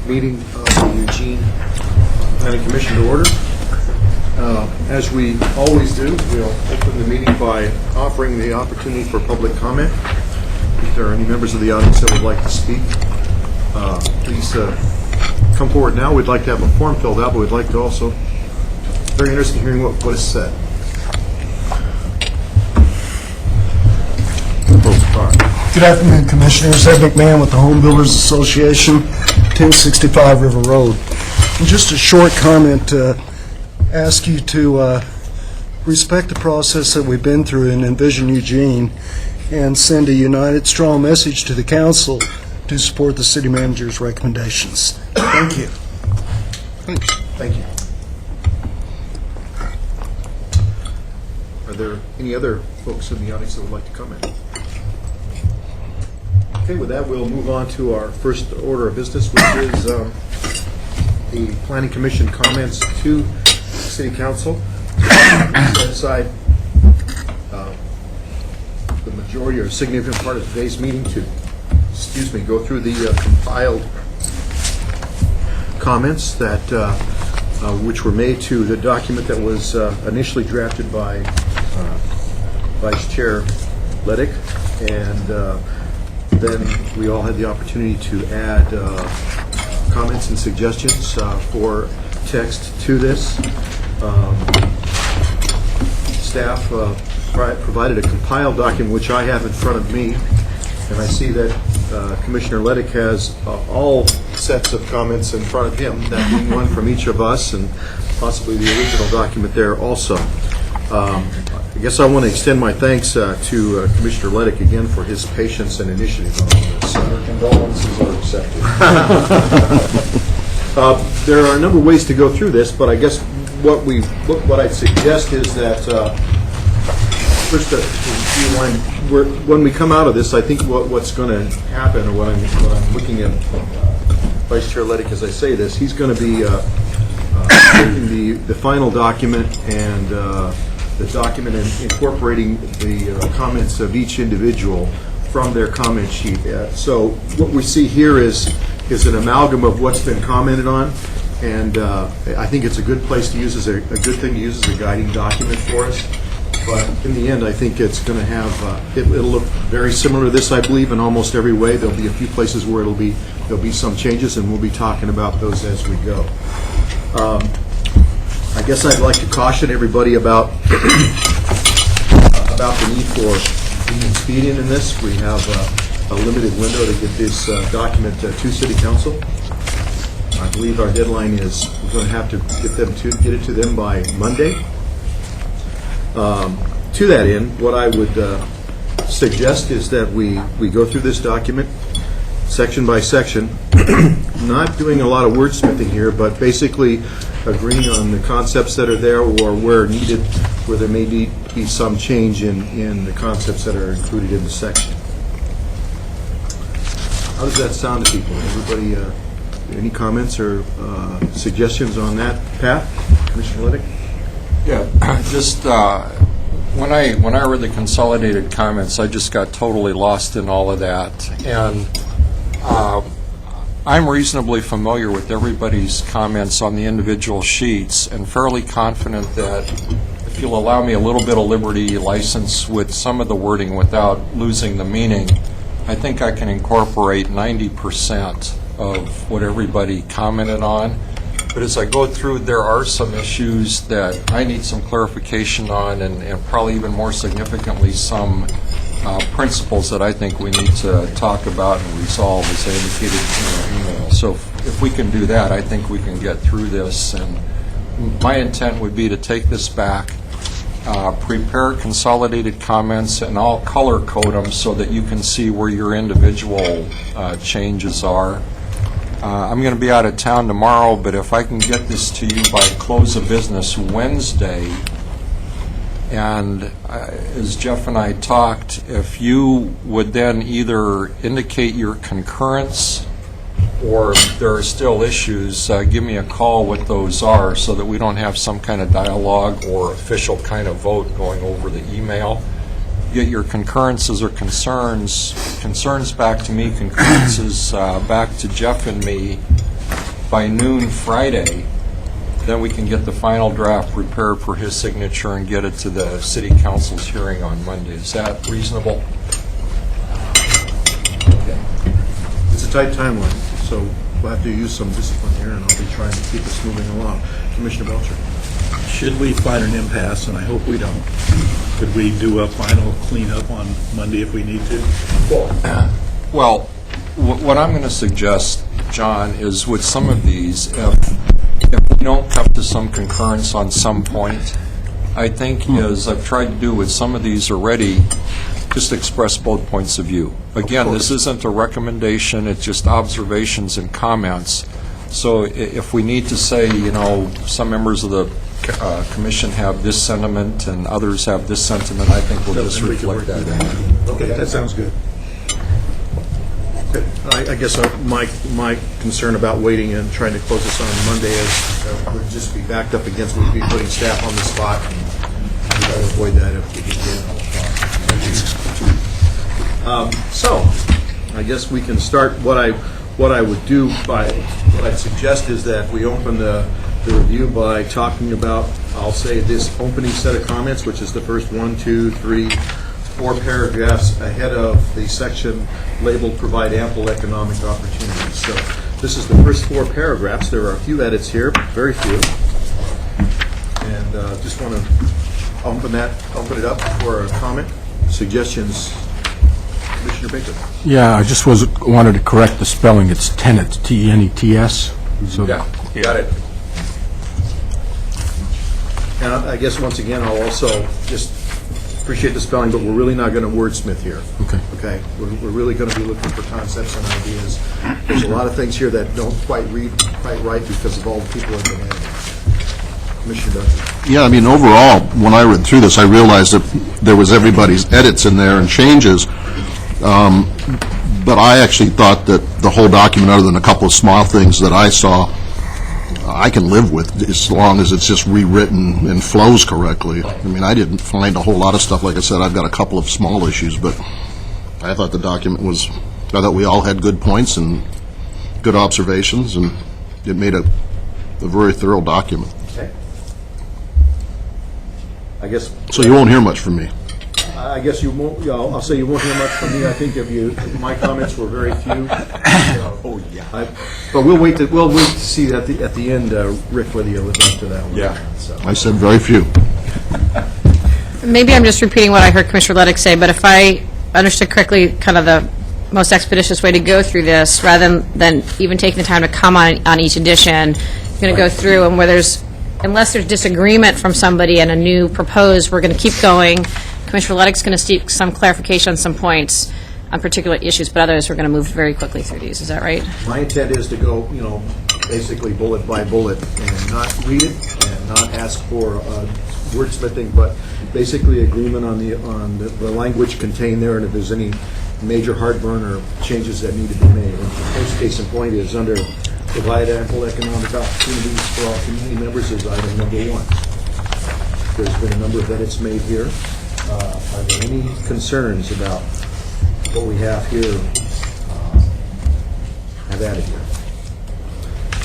meeting of the Eugene Planning Commission to order. As we always do, we'll open the meeting by offering the opportunity for public comment. If there are any members of the audience that would like to speak, please come forward now. We'd like to have a form filled out, but we'd like to also, very interested in hearing what is said. Good afternoon, Commissioners. Ed McMahon with the Home Builders Association, 1065 River Road. And just a short comment to ask you to respect the process that we've been through and envision Eugene and send a united, strong message to the Council to support the City Manager's recommendations. Thank you. Thanks. Thank you. Are there any other folks in the audience that would like to comment? Okay, with that, we'll move on to our first order of business, which is the Planning Commission comments to City Council. Set aside the majority or significant part of today's meeting to, go through the compiled comments that which were made to the document that was initially drafted by Vice Chair Ledick, and then we all had the opportunity to add comments and suggestions for text to this. Staff provided a compiled document, which I have in front of me, and I see that Commissioner Ledick has all sets of comments in front of him, that being one from each of us, and possibly the original document there also. I guess I want to extend my thanks to Commissioner Ledick again for his patience and initiative on all this. Your condolences are accepted. There are a number of ways to go through this, but I guess what I'd suggest is that first, when we come out of this, I think what's going to happen, or what I'm looking at Vice Chair Ledick as I say this, he's going to be taking the final document and the document and incorporating the comments of each individual from their comment sheet. So what we see here is an amalgam of what's been commented on, and I think it's a good place to use a good thing to use as a guiding document for us. But in the end, I think it's going to have it'll look very similar to this, I believe, in almost every way. There'll be a few places where there'll be some changes, and we'll be talking about those as we go. I guess I'd like to caution everybody about the need for being speeding in this. We have a limited window to get this document to City Council. I believe our deadline is we're going to have to get it to them by Monday. To that end, what I would suggest is that we go through this document section by section, not doing a lot of wordsmithing here, but basically agreeing on the concepts that are there, or where needed, where there may be some change in the concepts that are included in the section. How does that sound to people? Everybody, any comments or suggestions on that path? Commissioner Ledick? Yeah, just when I read the consolidated comments, I just got totally lost in all of that, and I'm reasonably familiar with everybody's comments on the individual sheets, and fairly confident that if you'll allow me a little bit of liberty license with some of the wording without losing the meaning, I think I can incorporate 90% of what everybody commented on. But as I go through, there are some issues that I need some clarification on, and probably even more significantly, some principles that I think we need to talk about and resolve, as I indicated in our email. So if we can do that, I think we can get through this. And my intent would be to take this back, prepare consolidated comments, and I'll color code them so that you can see where your individual changes are. I'm going to be out of town tomorrow, but if I can get this to you by close of business Wednesday, and as Jeff and I talked, if you would then either indicate your concurrence, or if there are still issues, give me a call what those are, so that we don't have some kind of dialogue or official kind of vote going over the email. Get your concurrences or concerns back to me, concurrences back to Jeff and me, by noon Friday, then we can get the final draft prepared for his signature and get it to the city council's hearing on Monday. Is that reasonable? It's a tight timeline, so we'll have to use some discipline here, and I'll be trying to keep us moving along. Commissioner Belcher. Should we find an impasse, and I hope we don't, could we do a final cleanup on Monday if we need to? Well, what I'm going to suggest, John, is with some of these, if we don't come to some concurrence on some point, I think, as I've tried to do with some of these already, just express both points of view. Again, this isn't a recommendation, it's just observations and comments. So if we need to say, some members of the commission have this sentiment and others have this sentiment, I think we'll just reflect that in. Okay, that sounds good. I guess my concern about waiting and trying to close this on Monday is we'd just be backed up against, we'd be putting staff on the spot, and we'd try to avoid that if we can. So, I guess we can start. What I would do what I'd suggest is that we open the review by talking about, I'll say, this opening set of comments, which is the first 1, 2, 3, 4 paragraphs ahead of the section labeled "Provide Ample Economic Opportunities." So this is the first 4 paragraphs. There are a few edits here, very few, and just want to open it up for a comment, suggestions. Commissioner Baker. Yeah, I just wanted to correct the spelling. It's tenets, T-E-N-E-T-S. So Yeah, got it. And I guess, once again, I'll also just appreciate the spelling, but we're really not going to wordsmith here. Okay. Okay? We're really going to be looking for concepts and ideas. There's a lot of things here that don't quite read quite right because of all the people in the land. Commissioner Duncan. Yeah, I mean, overall, when I read through this, I realized that there was everybody's edits in there and changes. But I actually thought that the whole document, other than a couple of small things that I saw, I can live with as long as it's just rewritten and flows correctly. I mean, I didn't find a whole lot of stuff. Like I said, I've got a couple of small issues, but I thought the document was, I thought we all had good points and good observations, and it made a very thorough document. Okay. I guess. So you won't hear much from me. I guess you won't. I'll say you won't hear much from me. I think my comments were very few. Oh, yeah. But we'll wait to see at the end, Rick, whether you live up to that one. Yeah. So. I said very few. Maybe I'm just repeating what I heard Commissioner Luddick say, but if I understood correctly, kind of the most expeditious way to go through this, rather than even taking the time to comment on each edition, you're going to go through, and unless there's disagreement from somebody and a new proposed, we're going to keep going. Commissioner Luddick's going to seek some clarification on some points on particular issues, but others we're going to move very quickly through these. Is that right? My intent is to go, basically bullet by bullet and not read it and not ask for wordsmithing, but basically agreement on the language contained there, and if there's any major heartburn or changes that need to be made. And the first case in point is under provide ample economic opportunities for all community members is item number 1. There's been a number of edits made here. Are there any concerns about what we have here, have added here?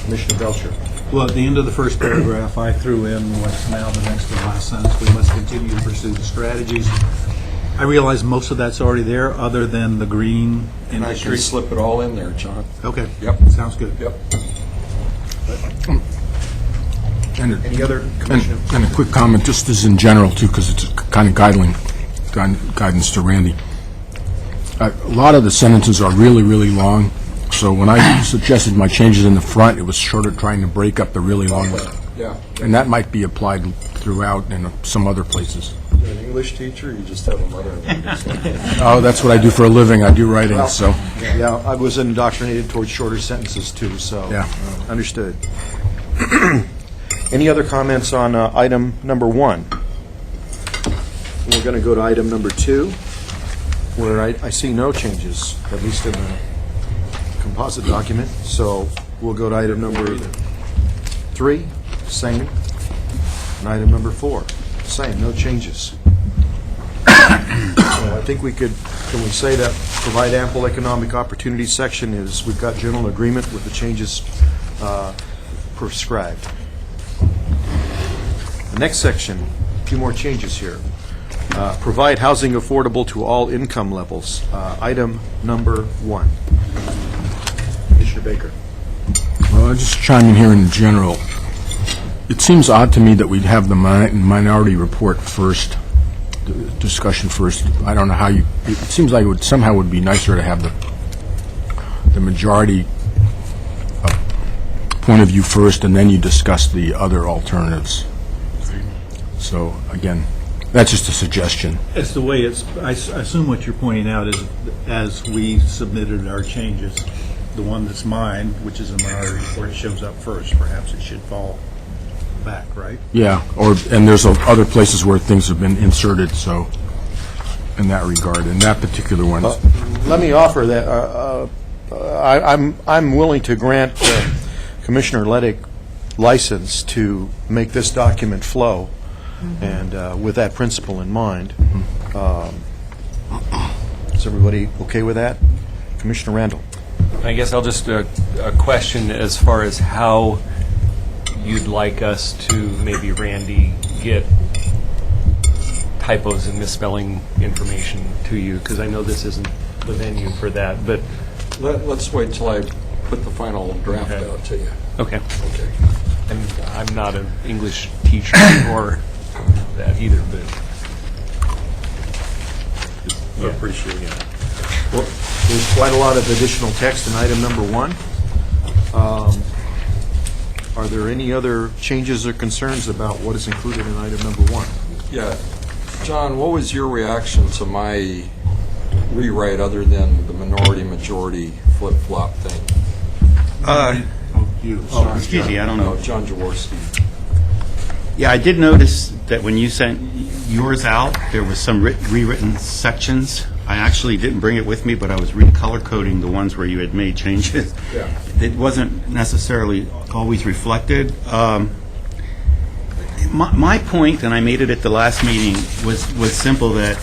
Commissioner Belcher. Well, at the end of the first paragraph, I threw in what's now the next to last sentence. We must continue to pursue the strategies. I realize most of that's already there, other than the green And I industry. can slip it all in there, John. Okay. Yep. Sounds good. Yep. Any other commissioner? And a quick comment, just as in general, too, because it's kind of guidance to Randy. A lot of the sentences are really, really long, so when I suggested my changes in the front, it was sort of trying to break up the really long ones. Yeah. And that might be applied throughout in some other places. You're an English teacher, you just have a mother language. Oh, that's what I do for a living. I do writing, so. Yeah, I was indoctrinated towards shorter sentences, too, so. Yeah. Understood. Any other comments on item number 1? We're going to go to item number 2, where I see no changes, at least in the composite document. So we'll go to item number 3, same. And item number 4, same, no changes. So I think can we say that provide ample economic opportunity section is, we've got general agreement with the changes prescribed. The next section, a few more changes here. Provide housing affordable to all income levels. Item number 1. Commissioner Baker. Well, I'll just chime in here in general. It seems odd to me that we'd have the minority report first, the discussion first. I don't know how you, it seems like it would somehow would be nicer to have the majority point of view first, and then you discuss the other alternatives. So, again, that's just a suggestion. It's the way it's, I assume what you're pointing out is, as we submitted our changes, the one that's mine, which is a minority report, shows up first. Perhaps it should fall back, right? Yeah, and there's other places where things have been inserted, so, in that regard, in that particular one. Let me offer that, I'm willing to grant Commissioner Leddick license to make this document flow, and with that principle in mind. Is everybody okay with that? Commissioner Randall? I guess I'll just a question as far as how you'd like us to, maybe Randy, get typos and misspelling information to you, because I know this isn't the venue for that, but... Let's wait till I put the final draft Okay. out to you. Okay. Okay. And I'm not an English teacher or that either, but... I appreciate it. Well, there's quite a lot of additional text in item number 1. Are there any other changes or concerns about what is included in item number 1? Yeah. John, what was your reaction to my rewrite other than the minority-majority flip-flop thing? Excuse me, I don't know. No, John Jaworski. Yeah, I did notice that when you sent yours out, there was some rewritten sections. I actually didn't bring it with me, but I was recolor coding the ones where you had made changes. Yeah. It wasn't necessarily always reflected. My point, and I made it at the last meeting, was simple, that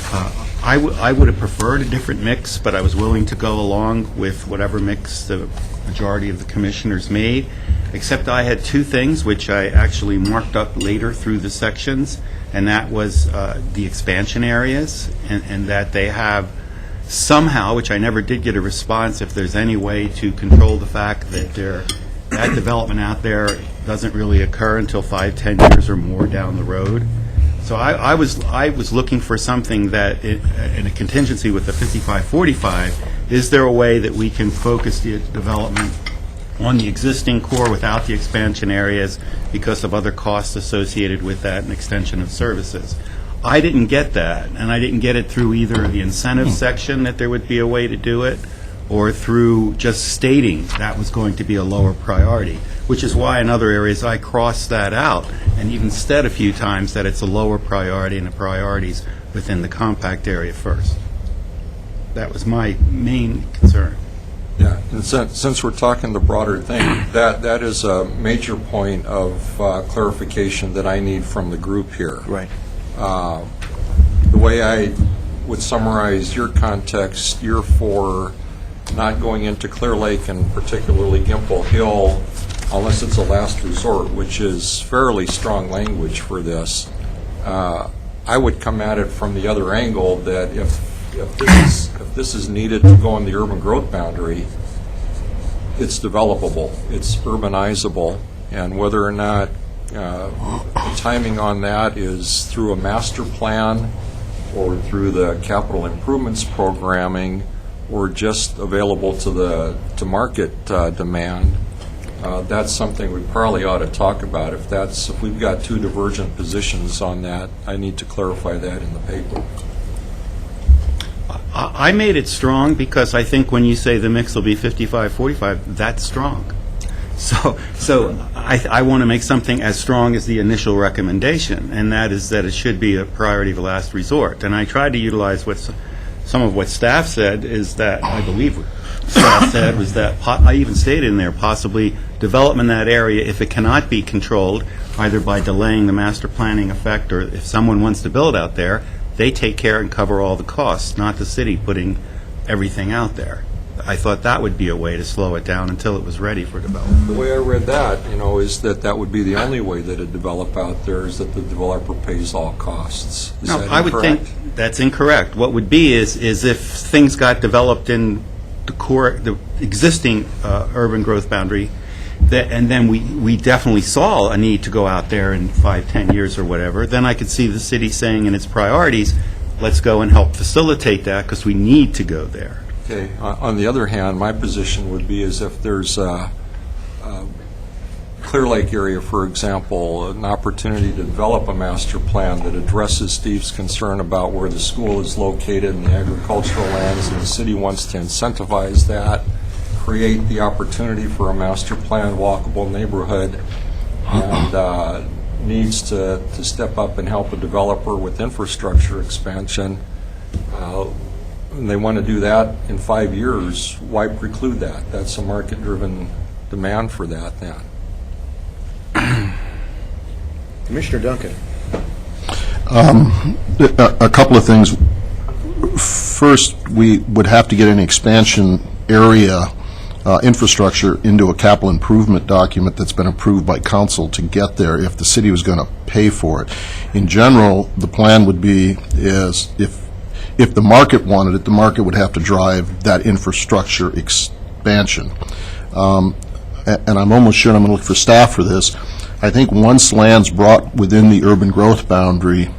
I would have preferred a different mix, but I was willing to go along with whatever mix the majority of the commissioners made, except I had 2 things which I actually marked up later through the sections, and that was the expansion areas, and that they have somehow, which I never did get a response, if there's any way to control the fact that that development out there doesn't really occur until 5-10 years or more down the road. So I was looking for something that, in a contingency with the 5545, is there a way that we can focus the development on the existing core without the expansion areas because of other costs associated with that and extension of services? I didn't get that, and I didn't get it through either the incentive section that there would be a way to do it, or through just stating that was going to be a lower priority, which is why in other areas I crossed that out and even said a few times that it's a lower priority and the priorities within the compact area first. That was my main concern. Yeah, and since we're talking the broader thing, that is a major point of clarification that I need from the group here. Right. The way I would summarize your context, you're for not going into Clear Lake and particularly Gimple Hill unless it's a last resort, which is fairly strong language for this. I would come at it from the other angle, that if this is needed to go on the urban growth boundary, it's developable, it's urbanizable, and whether or not the timing on that is through a master plan or through the capital improvements programming or just available to market demand, that's something we probably ought to talk about. If we've got 2 divergent positions on that, I need to clarify that in the paper. I made it strong because I think when you say the mix will be 55-45, that's strong. So I want to make something as strong as the initial recommendation, and that is that it should be a priority of last resort. And I tried to utilize some of what staff said, is that, I believe what staff said, was that, I even stated in there, possibly development in that area, if it cannot be controlled, either by delaying the master planning effect, or if someone wants to build out there, they take care and cover all the costs, not the city putting everything out there. I thought that would be a way to slow it down until it was ready for development. The way I read that, is that would be the only way that it develop out there, is that the developer pays all costs. Is No, that I would incorrect? think that's incorrect. What would be is if things got developed in the existing urban growth boundary, and then we definitely saw a need to go out there in 5, 10 years or whatever, then I could see the city saying in its priorities, let's go and help facilitate that because we need to go there. Okay. On the other hand, my position would be is if there's a Clear Lake area, for example, an opportunity to develop a master plan that addresses Steve's concern about where the school is located and the agricultural lands, and the city wants to incentivize that, create the opportunity for a master plan walkable neighborhood, and needs to step up and help a developer with infrastructure expansion, and they want to do that in 5 years, why preclude that? That's a market-driven demand for that then. Commissioner Duncan. A couple of things. First, we would have to get an expansion area infrastructure into a capital improvement document that's been approved by council to get there if the city was going to pay for it. In general, the plan would be is if the market wanted it, the market would have to drive that infrastructure expansion. And I'm almost sure, and I'm going to look for staff for this, I think once land's brought within the urban growth boundary,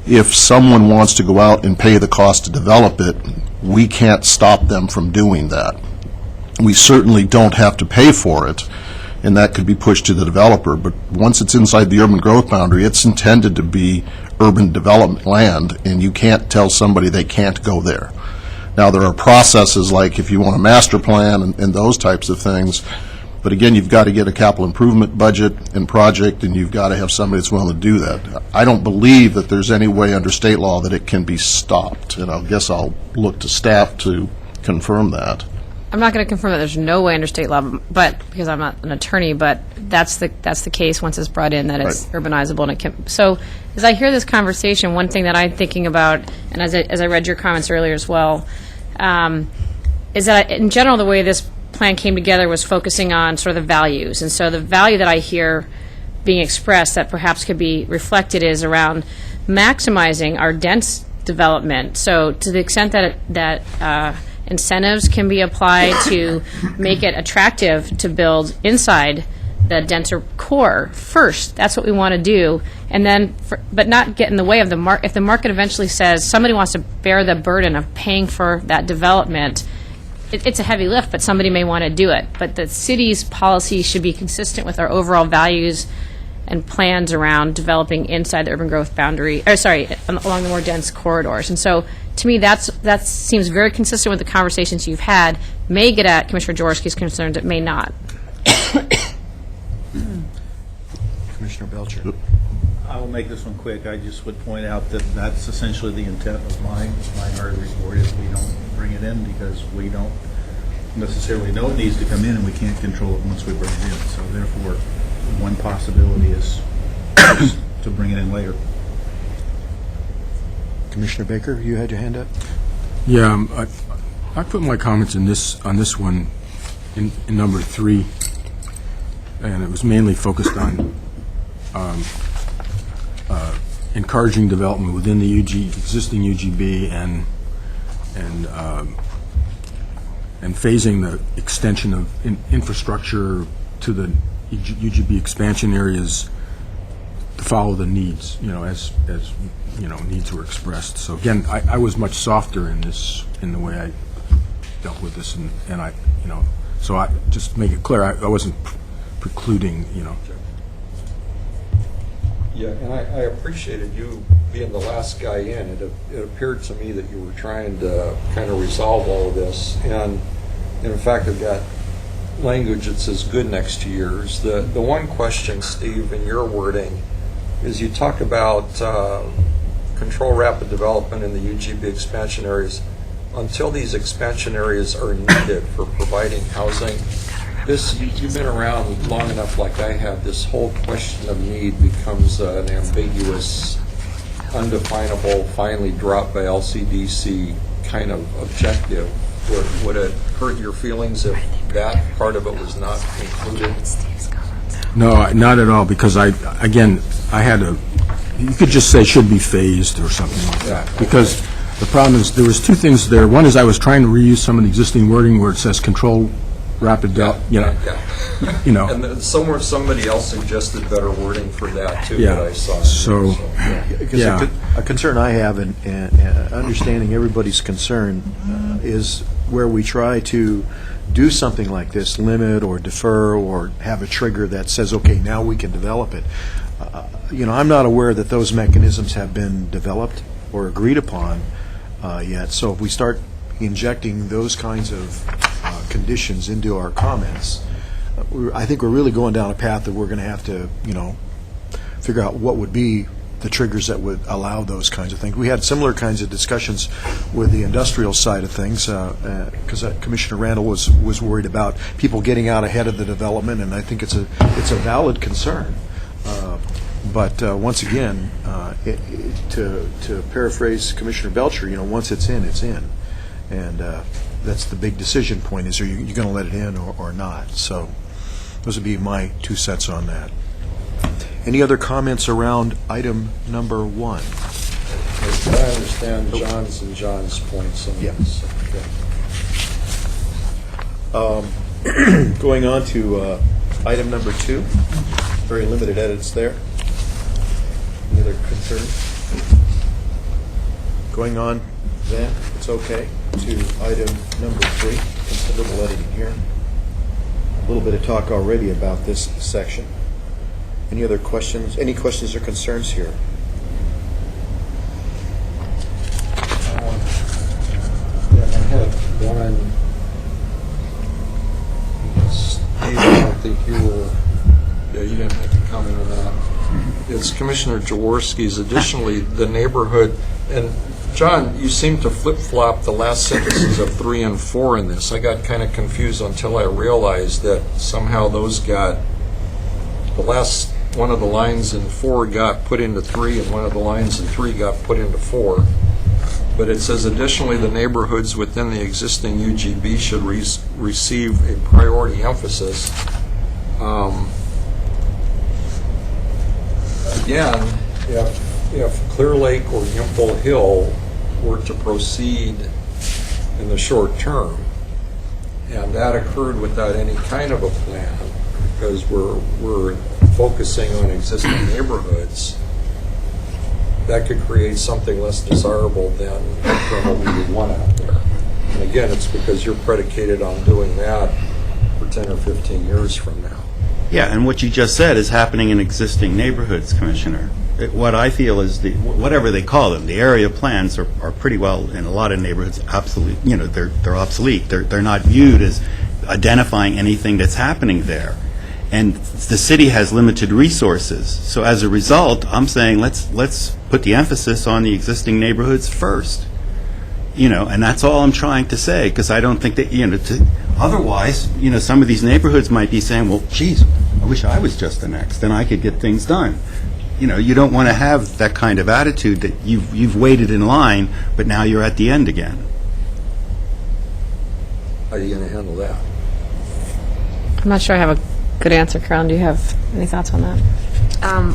if someone wants to go out and pay the cost to develop it, we can't stop them from doing that. We certainly don't have to pay for it, and that could be pushed to the developer. But once it's inside the urban growth boundary, it's intended to be urban development land, and you can't tell somebody they can't go there. Now, there are processes like if you want a master plan and those types of things, but again, you've got to get a capital improvement budget and project, and you've got to have somebody that's willing to do that. I don't believe that there's any way under state law that it can be stopped, and I guess I'll look to staff to confirm that. I'm not going to confirm that there's no way under state law, but because I'm not an attorney, but that's the case once it's brought in that it's urbanizable and it can. So as I hear this conversation, one thing that I'm thinking about, and as I read your comments earlier as well, is that in general the way this plan came together was focusing on sort of the values, and so the value that I hear being expressed that perhaps could be reflected is around maximizing our dense development. So to the extent that incentives can be applied to make it attractive to build inside the denser core first. That's what we want to do, and then, but not get in the way of the market. If the market eventually says somebody wants to bear the burden of paying for that development, it's a heavy lift, but somebody may want to do it. But the city's policy should be consistent with our overall values and plans around developing inside the urban growth boundary, along the more dense corridors. And so, to me, that seems very consistent with the conversations you've had. May get at Commissioner Jaworski's concerns, it may not. Commissioner Belcher. I will make this one quick. I just would point out that that's essentially the intent of my minority report, is we don't bring it in because we don't necessarily know it needs to come in, and we can't control it once we bring it in. So therefore, one possibility is to bring it in later. Commissioner Baker, you had your hand up? Yeah, I put my comments on this one in number 3, and it was mainly focused on encouraging development within the existing UGB and phasing the extension of infrastructure to the UGB expansion areas to follow the needs, as needs were expressed. So again, I was much softer in the way I dealt with this, and I, so I just to make it clear, I wasn't precluding, Yeah, and I appreciated you being the last guy in. It appeared to me that you were trying to kind of resolve all of this, and in fact, I've got language that says good next to yours. The one question, Steve, in your wording, is you talk about control rapid development in the UGB expansion areas until these expansion areas are needed for providing housing. You've been around long enough, like I have. This whole question of need becomes an ambiguous, undefinable, finally dropped by LCDC kind of objective. Would it hurt your feelings if that part of it was not included? No, not at all, because I had a, you could just say should be phased or something like that. Because the problem is, there was two things there. One is I was trying to reuse some of the existing wording where it says control rapid, you know. And then somebody else suggested better wording for that, too, Yeah. that I saw. So, Because Yeah. a concern I have, and understanding everybody's concern, is where we try to do something like this, limit or defer or have a trigger that says, okay, now we can develop it. I'm not aware that those mechanisms have been developed or agreed upon yet. So if we start injecting those kinds of conditions into our comments, I think we're really going down a path that we're going to have to, figure out what would be the triggers that would allow those kinds of things. We had similar kinds of discussions with the industrial side of things, because Commissioner Randall was worried about people getting out ahead of the development, and I think it's a valid concern. But once again, to paraphrase Commissioner Belcher, once it's in, it's in. And that's the big decision point, is are you going to let it in or not? So those would be my 2 cents on that. Any other comments around item number 1? I understand John's points on this. Okay. Going on to item number 2, very limited edits there. Any other concerns? Going on then, it's okay, to item number 3, considerable editing here. A little bit of talk already about this section. Any other questions? Any questions or concerns here? I had one. Steve, I don't think you were. Yeah, you didn't make a comment on that. It's Commissioner Jaworski's. Additionally, the neighborhood, and John, you seem to flip-flop the last sentences of 3 and 4 in this. I got kind of confused until I realized that somehow those got, the last one of the lines in 4 got put into 3, and one of the lines in 3 got put into 4. But it says, additionally, the neighborhoods within the existing UGB should receive a priority emphasis. Again, if Clear Lake or Yimple Hill were to proceed in the short term, and that occurred without any kind of a plan, because we're focusing on existing neighborhoods, that could create something less desirable than what we would want out there. And again, it's because you're predicated on doing that for 10 or 15 years from now. Yeah, and what you just said is happening in existing neighborhoods, Commissioner. What I feel is whatever they call them, the area plans are pretty well, in a lot of neighborhoods, obsolete. They're obsolete. They're not viewed as identifying anything that's happening there. And the city has limited resources. So as a result, I'm saying let's put the emphasis on the existing neighborhoods first. And that's all I'm trying to say, because I don't think that, otherwise, some of these neighborhoods might be saying, well, geez, I wish I was just the next, then I could get things done. You don't want to have that kind of attitude that you've waited in line, but now you're at the end again. How are you going to handle that? I'm not sure I have a good answer. Carolyn, do you have any thoughts on that?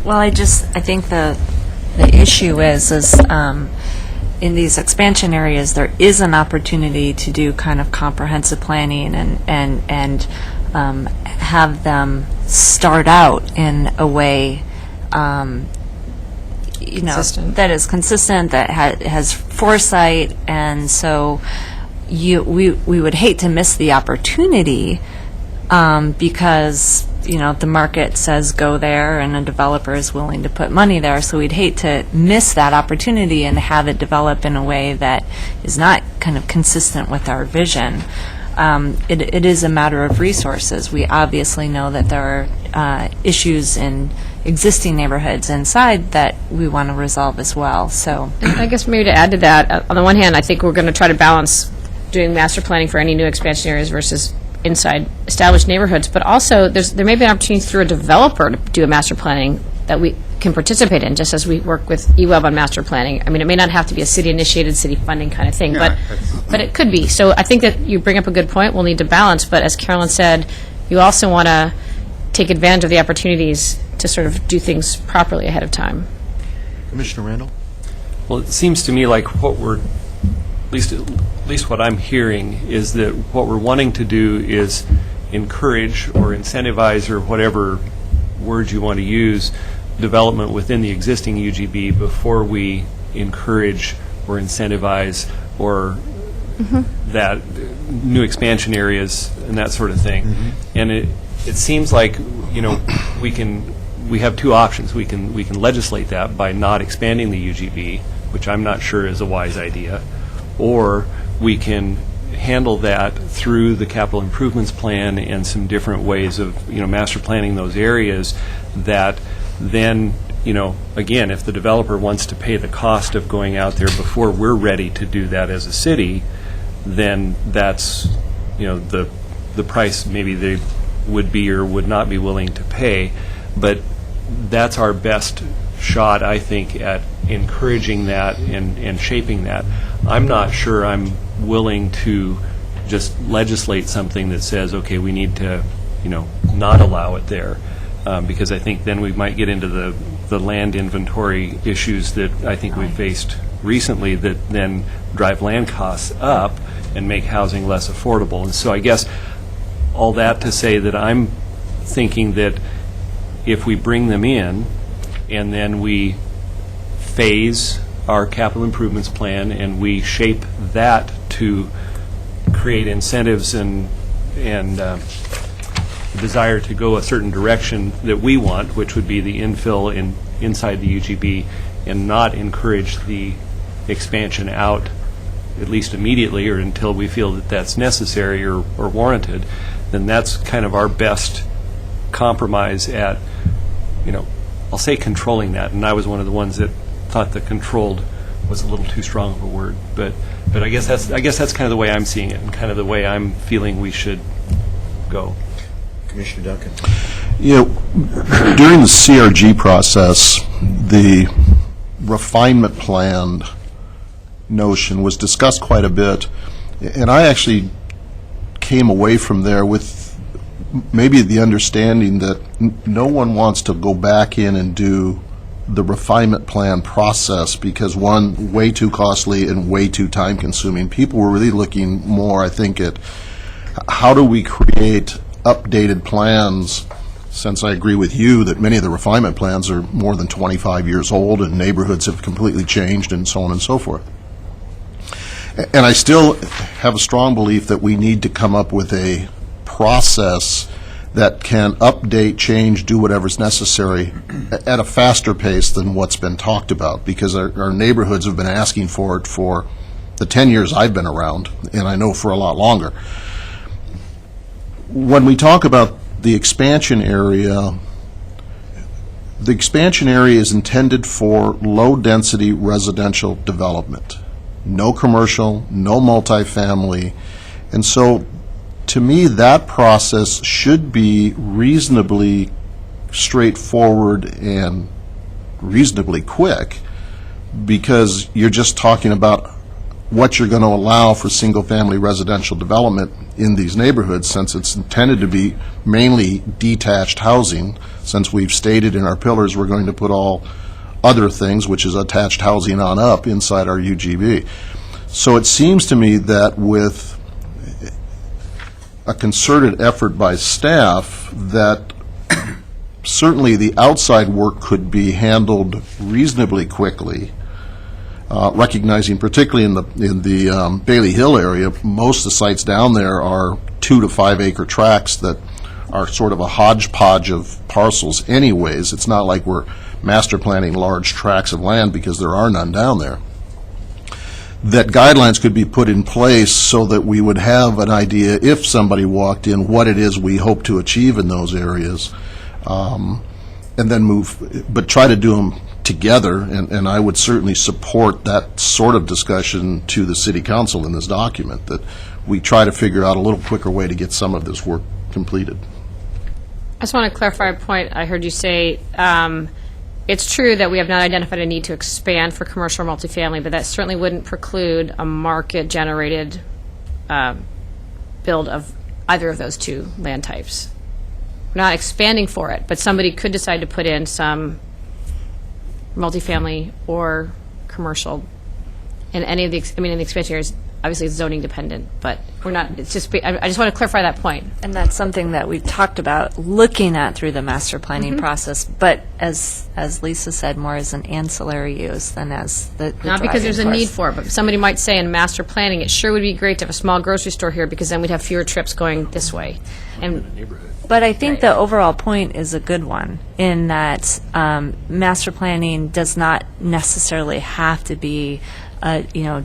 Well, I think the issue is in these expansion areas, there is an opportunity to do kind of comprehensive planning and have them start out in a way Consistent. that is consistent, that has foresight, and so we would hate to miss the opportunity because the market says go there and a developer is willing to put money there, so we'd hate to miss that opportunity and have it develop in a way that is not kind of consistent with our vision. It is a matter of resources. We obviously know that there are issues in existing neighborhoods inside that we want to resolve as well. So I guess maybe to add to that, on the one hand, I think we're going to try to balance doing master planning for any new expansion areas versus inside established neighborhoods, but also there may be an opportunity through a developer to do a master planning that we can participate in, just as we work with EWEB on master planning. I mean, it may not have to be a city-initiated, city funding kind of thing, but it could be. So I think that you bring up a good point. We'll need to balance, but as Carolyn said, you also want to take advantage of the opportunities to sort of do things properly ahead of time. Commissioner Randall? Well, it seems to me like what we're, at least what I'm hearing, is that what we're wanting to do is encourage or incentivize, or whatever word you want to use, development within the existing UGB before we encourage or incentivize or that new expansion areas and that sort of thing. And it seems like, you know, we have two options. We can legislate that by not expanding the UGB, which I'm not sure is a wise idea, or we can handle that through the capital improvements plan and some different ways of, you know, master planning those areas that then, you know, again, if the developer wants to pay the cost of going out there before we're ready to do that as a city, then that's, you know, the price maybe they would be or would not be willing to pay. But that's our best shot, I think, at encouraging that and shaping that. I'm not sure I'm willing to just legislate something that says, okay, we need to, you know, not allow it there, because I think then we might get into the land inventory issues that I think we've faced recently that then drive land costs up and make housing less affordable. And so I guess all that to say that I'm thinking that if we bring them in and then we phase our capital improvements plan and we shape that to create incentives and desire to go a certain direction that we want, which would be the infill inside the UGB, and not encourage the expansion out, at least immediately or until we feel that that's necessary or warranted, then that's kind of our best compromise at, you know, I'll say controlling that. And I was one of the ones that thought that controlled was a little too strong of a word. But I guess that's kind of the way I'm seeing it and kind of the way I'm feeling we should go. Commissioner Duncan. You know, during the CRG process, the refinement plan notion was discussed quite a bit, and I actually came away from there with maybe the understanding that no one wants to go back in and do the refinement plan process because, one, way too costly and way too time consuming. People were really looking more, I think, at how do we create updated plans, since I agree with you that many of the refinement plans are more than 25 years old and neighborhoods have completely changed and so on and so forth. And I still have a strong belief that we need to come up with a process that can update, change, do whatever's necessary at a faster pace than what's been talked about, because our neighborhoods have been asking for it for the 10 years I've been around, and I know for a lot longer. When we talk about the expansion area is intended for low-density residential development. No commercial, no multifamily. And so, to me, that process should be reasonably straightforward and reasonably quick, because you're just talking about what you're going to allow for single-family residential development in these neighborhoods, since it's intended to be mainly detached housing. Since we've stated in our pillars we're going to put all other things, which is attached housing on up, inside our UGB. So it seems to me that with a concerted effort by staff, that certainly the outside work could be handled reasonably quickly, recognizing particularly in the Bailey Hill area, most of the sites down there are 2 to 5 acre tracts that are sort of a hodgepodge of parcels anyways. It's not like we're master planning large tracts of land, because there are none down there. That guidelines could be put in place so that we would have an idea, if somebody walked in, what it is we hope to achieve in those areas, and then move, but try to do them together, and I would certainly support that sort of discussion to the City Council in this document, that we try to figure out a little quicker way to get some of this work completed. I just want to clarify a point I heard you say. it's true that we have not identified a need to expand for commercial or multifamily, but that certainly wouldn't preclude a market-generated build of either of those two land types. We're not expanding for it, but somebody could decide to put in some multifamily or commercial in any of the, in the expansion areas. Obviously, it's zoning dependent, but we're not, it's just, I just want to clarify that point. And that's something that we've talked about looking at through the master planning process, but as Lisa said, more as an ancillary use than as the Not because there's a driving need force. for it, but somebody might say in master planning, it sure would be great to have a small grocery store here, because then we'd have fewer trips going this way. And But I think the overall point is a good one, in that master planning does not necessarily have to be,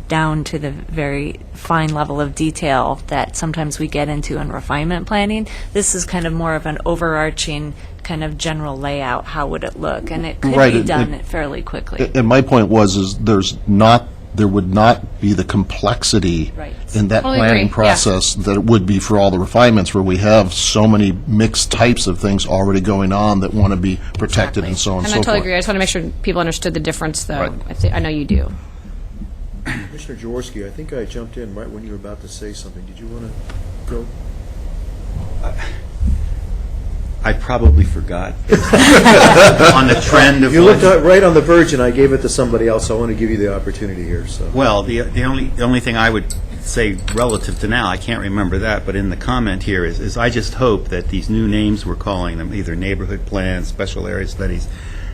down to the very fine level of detail that sometimes we get into in refinement planning. This is kind of more of an overarching kind of general layout. How would it look? And it could Right, be it- done fairly quickly. And my point was, there would not be the complexity Right. in that Totally planning agree, yeah. process that it would be for all the refinements, where we have so many mixed types of things already going on that want to be protected and so on and And so I forth. totally agree. I just want to make sure people understood the difference, though. Right. I know you do. Commissioner Jaworski, I think I jumped in right when you were about to say something. Did you want to go? I probably forgot on the trend of. You looked right on the verge, and I gave it to somebody else, so I want to give you the opportunity here, so. Well, the only thing I would say relative to now, I can't remember that, but in the comment here is I just hope that these new names we're calling them, either neighborhood plans, special area studies,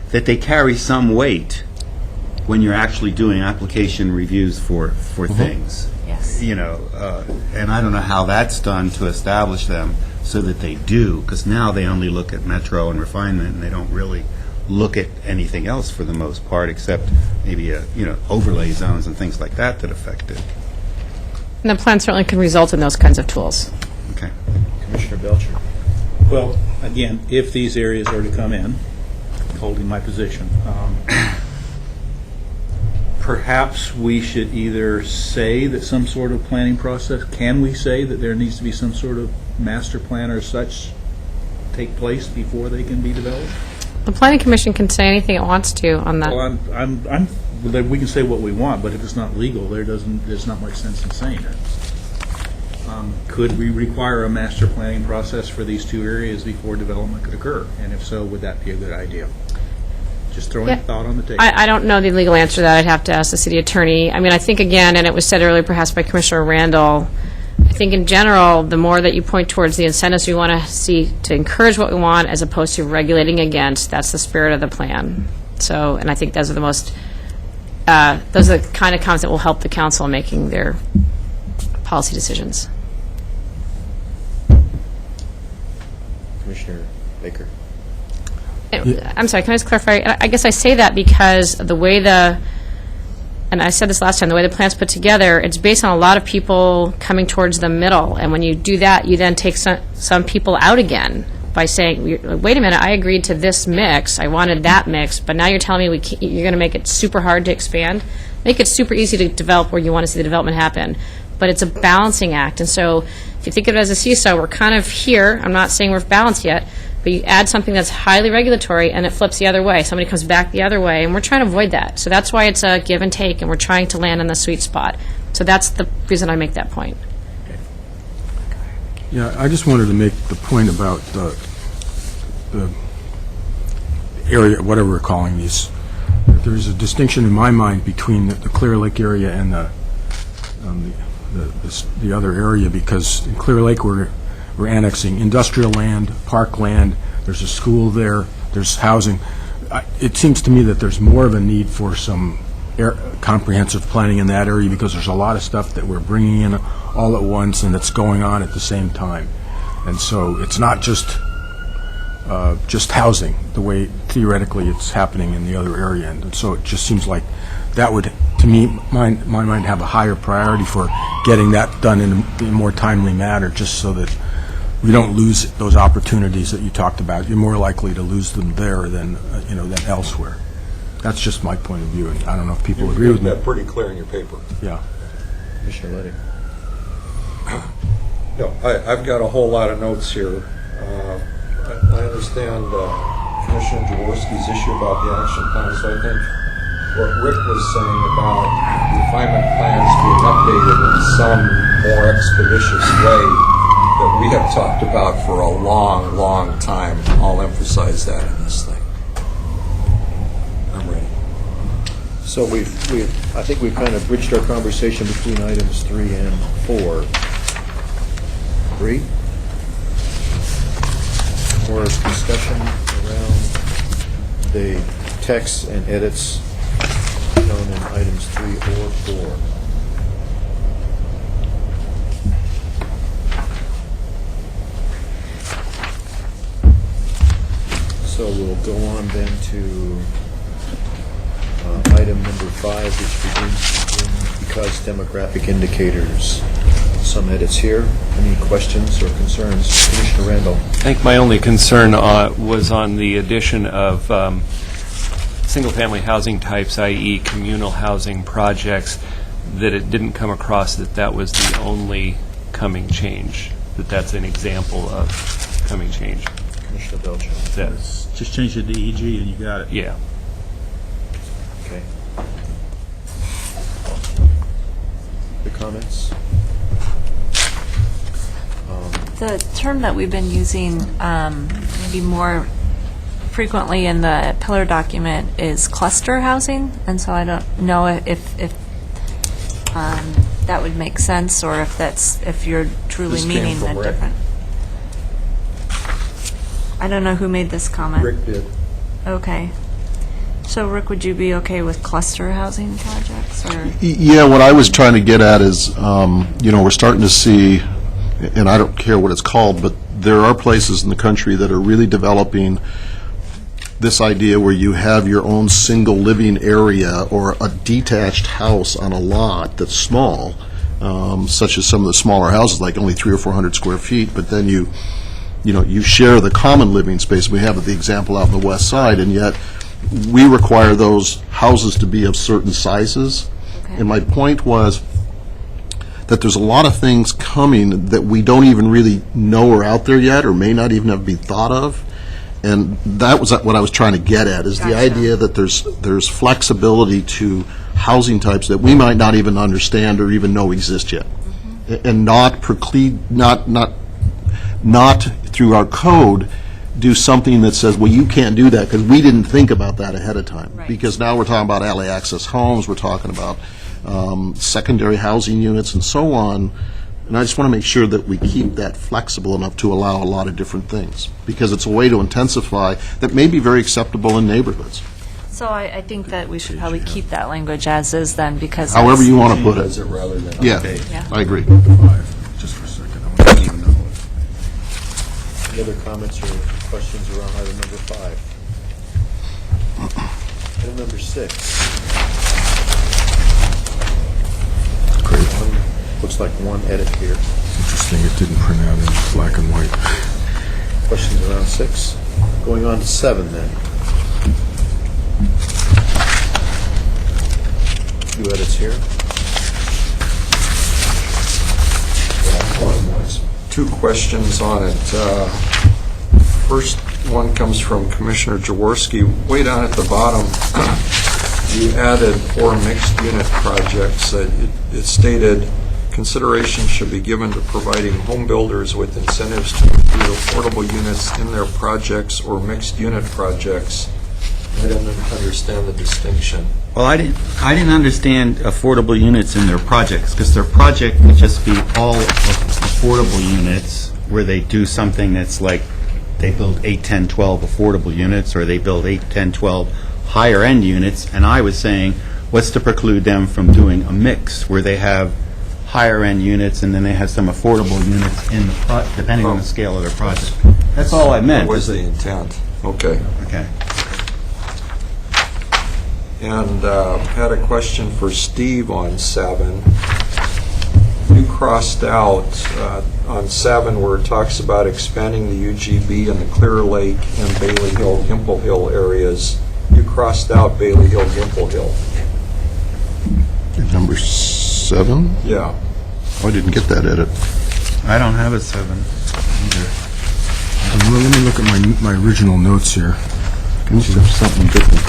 that they carry some weight when you're actually doing application reviews for things. Yes. And I don't know how that's done to establish them so that they do, because now they only look at metro and refinement, and they don't really look at anything else for the most part, except maybe overlay zones and things like that affect it. And the plan certainly can result in those kinds of tools. Okay. Commissioner Belcher. Well, again, if these areas are to come in, holding my position, perhaps we should either say that some sort of planning process, can we say that there needs to be some sort of master plan or such take place before they can be developed? The planning commission can say anything it wants to on that. Well, we can say what we want, but if it's not legal, there's not much sense in saying it. Could we require a master planning process for these two areas before development could occur? And if so, would that be a good idea? Just throwing a thought on the table. I don't know the legal answer to that. I'd have to ask the city attorney. I mean, I think, again, and it was said earlier perhaps by Commissioner Randall, I think in general, the more that you point towards the incentives we want to see to encourage what we want as opposed to regulating against, that's the spirit of the plan. So, and I think those are the most, those are the kind of comments that will help the council in making their policy decisions. Commissioner Baker. I'm sorry, can I just clarify? I guess I say that because the way and I said this last time, the way the plan's put together, it's based on a lot of people coming towards the middle. And when you do that, you then take some people out again by saying, wait a minute, I agreed to this mix, I wanted that mix, but now you're telling me you're going to make it super hard to expand? Make it super easy to develop where you want to see the development happen. But it's a balancing act. And so if you think of it as a seesaw, we're kind of here. I'm not saying we're balanced yet, but you add something that's highly regulatory and it flips the other way. Somebody comes back the other way, and we're trying to avoid that. So that's why it's a give and take, and we're trying to land in the sweet spot. So that's the reason I make that point. Yeah, I just wanted to make the point about the area, whatever we're calling these. There's a distinction in my mind between the Clear Lake area and the other area, because in Clear Lake we're annexing industrial land, park land, there's a school there, there's housing. It seems to me that there's more of a need for some comprehensive planning in that area, because there's a lot of stuff that we're bringing in all at once and it's going on at the same time. And so it's not just housing, the way theoretically it's happening in the other area. And so it just seems like that would, to me, my mind, have a higher priority for getting that done in a more timely manner, just so that we don't lose those opportunities that you talked about. You're more likely to lose them there than elsewhere. That's just my point of view, and I don't know if people agree with me. You've been pretty clear in your paper. Yeah. Commissioner Leddy. No, I've got a whole lot of notes here. I understand Commissioner Jaworski's issue about the action plan, so I think what Rick was saying about refinement plans being updated in some more expeditious way that we have talked about for a long, long time. I'll emphasize that in this thing. I'm ready. So I think we've kind of bridged our conversation between items 3 and 4. 3? More discussion around the texts and edits shown in items 3 or 4. So we'll go on then to item number 5, which begins in because demographic indicators. Some edits here. Any questions or concerns? Commissioner Randall. I think my only concern was on the addition of single-family housing types, i.e. communal housing projects, that it didn't come across that that was the only coming change, that that's an example of coming change. Commissioner Belcher. That's, Just change it to EG and you got it. yeah. Okay. The comments? The term that we've been using maybe more frequently in the pillar document is cluster housing, and so I don't know if that would make sense, or if you're truly This came meaning from that Rick. different. I don't know who made this comment. Rick did. Okay. So Rick, would you be okay with cluster housing projects, or? Yeah, what I was trying to get at is, we're starting to see, and I don't care what it's called, but there are places in the country that are really developing this idea where you have your own single living area or a detached house on a lot that's small, such as some of the smaller houses, like only 300 or 400 square feet, but then you share the common living space. We have the example out on the west side, and yet we require those houses to be of certain sizes. Okay. And my point was that there's a lot of things coming that we don't even really know are out there yet, or may not even have been thought of. And that was what I was trying to get at, is the Gotcha. idea that there's flexibility to housing types that we might not even understand or even know exist yet. And not through our code do something that says, well, you can't do that because we didn't think about that ahead of time. Right. Because now we're talking about alley access homes, we're talking about secondary housing units and so on. And I just want to make sure that we keep that flexible enough to allow a lot of different things, because it's a way to intensify that may be very acceptable in neighborhoods. So I think that we should probably keep that language as is then, because. However you want to put Does it. it rather than Yeah, Yeah. I agree. 5, just for a second. I want to even know. Any other comments or questions around item number 5? Item number 6. Great. Looks like one edit here. Interesting, it didn't print out in black and white. Questions around 6? Going on to 7 then. 2 edits here. 2 questions on it. First one comes from Commissioner Jaworski. Way down at the bottom, you added 4 mixed-unit projects. It stated, consideration should be given to providing home builders with incentives to include affordable units in their projects or mixed-unit projects. I don't understand the distinction. Well, I didn't understand affordable units in their projects, because their project would just be all affordable units where they do something that's like they build 8, 10, 12 affordable units, or they build 8, 10, 12 higher-end units. And I was saying, what's to preclude them from doing a mix where they have higher-end units and then they have some affordable units in the depending on the scale of their project. That's all I meant. That was the intent. Okay. Okay. And had a question for Steve on 7. You crossed out on 7 where it talks about expanding the UGB in the Clear Lake and Bailey Hill, Gimple Hill areas. You crossed out Bailey Hill, Gimple Hill. Number 7? Yeah. Oh, I didn't get that edit. I don't have a 7 either. Well, let me look at my original notes here. Must have something different.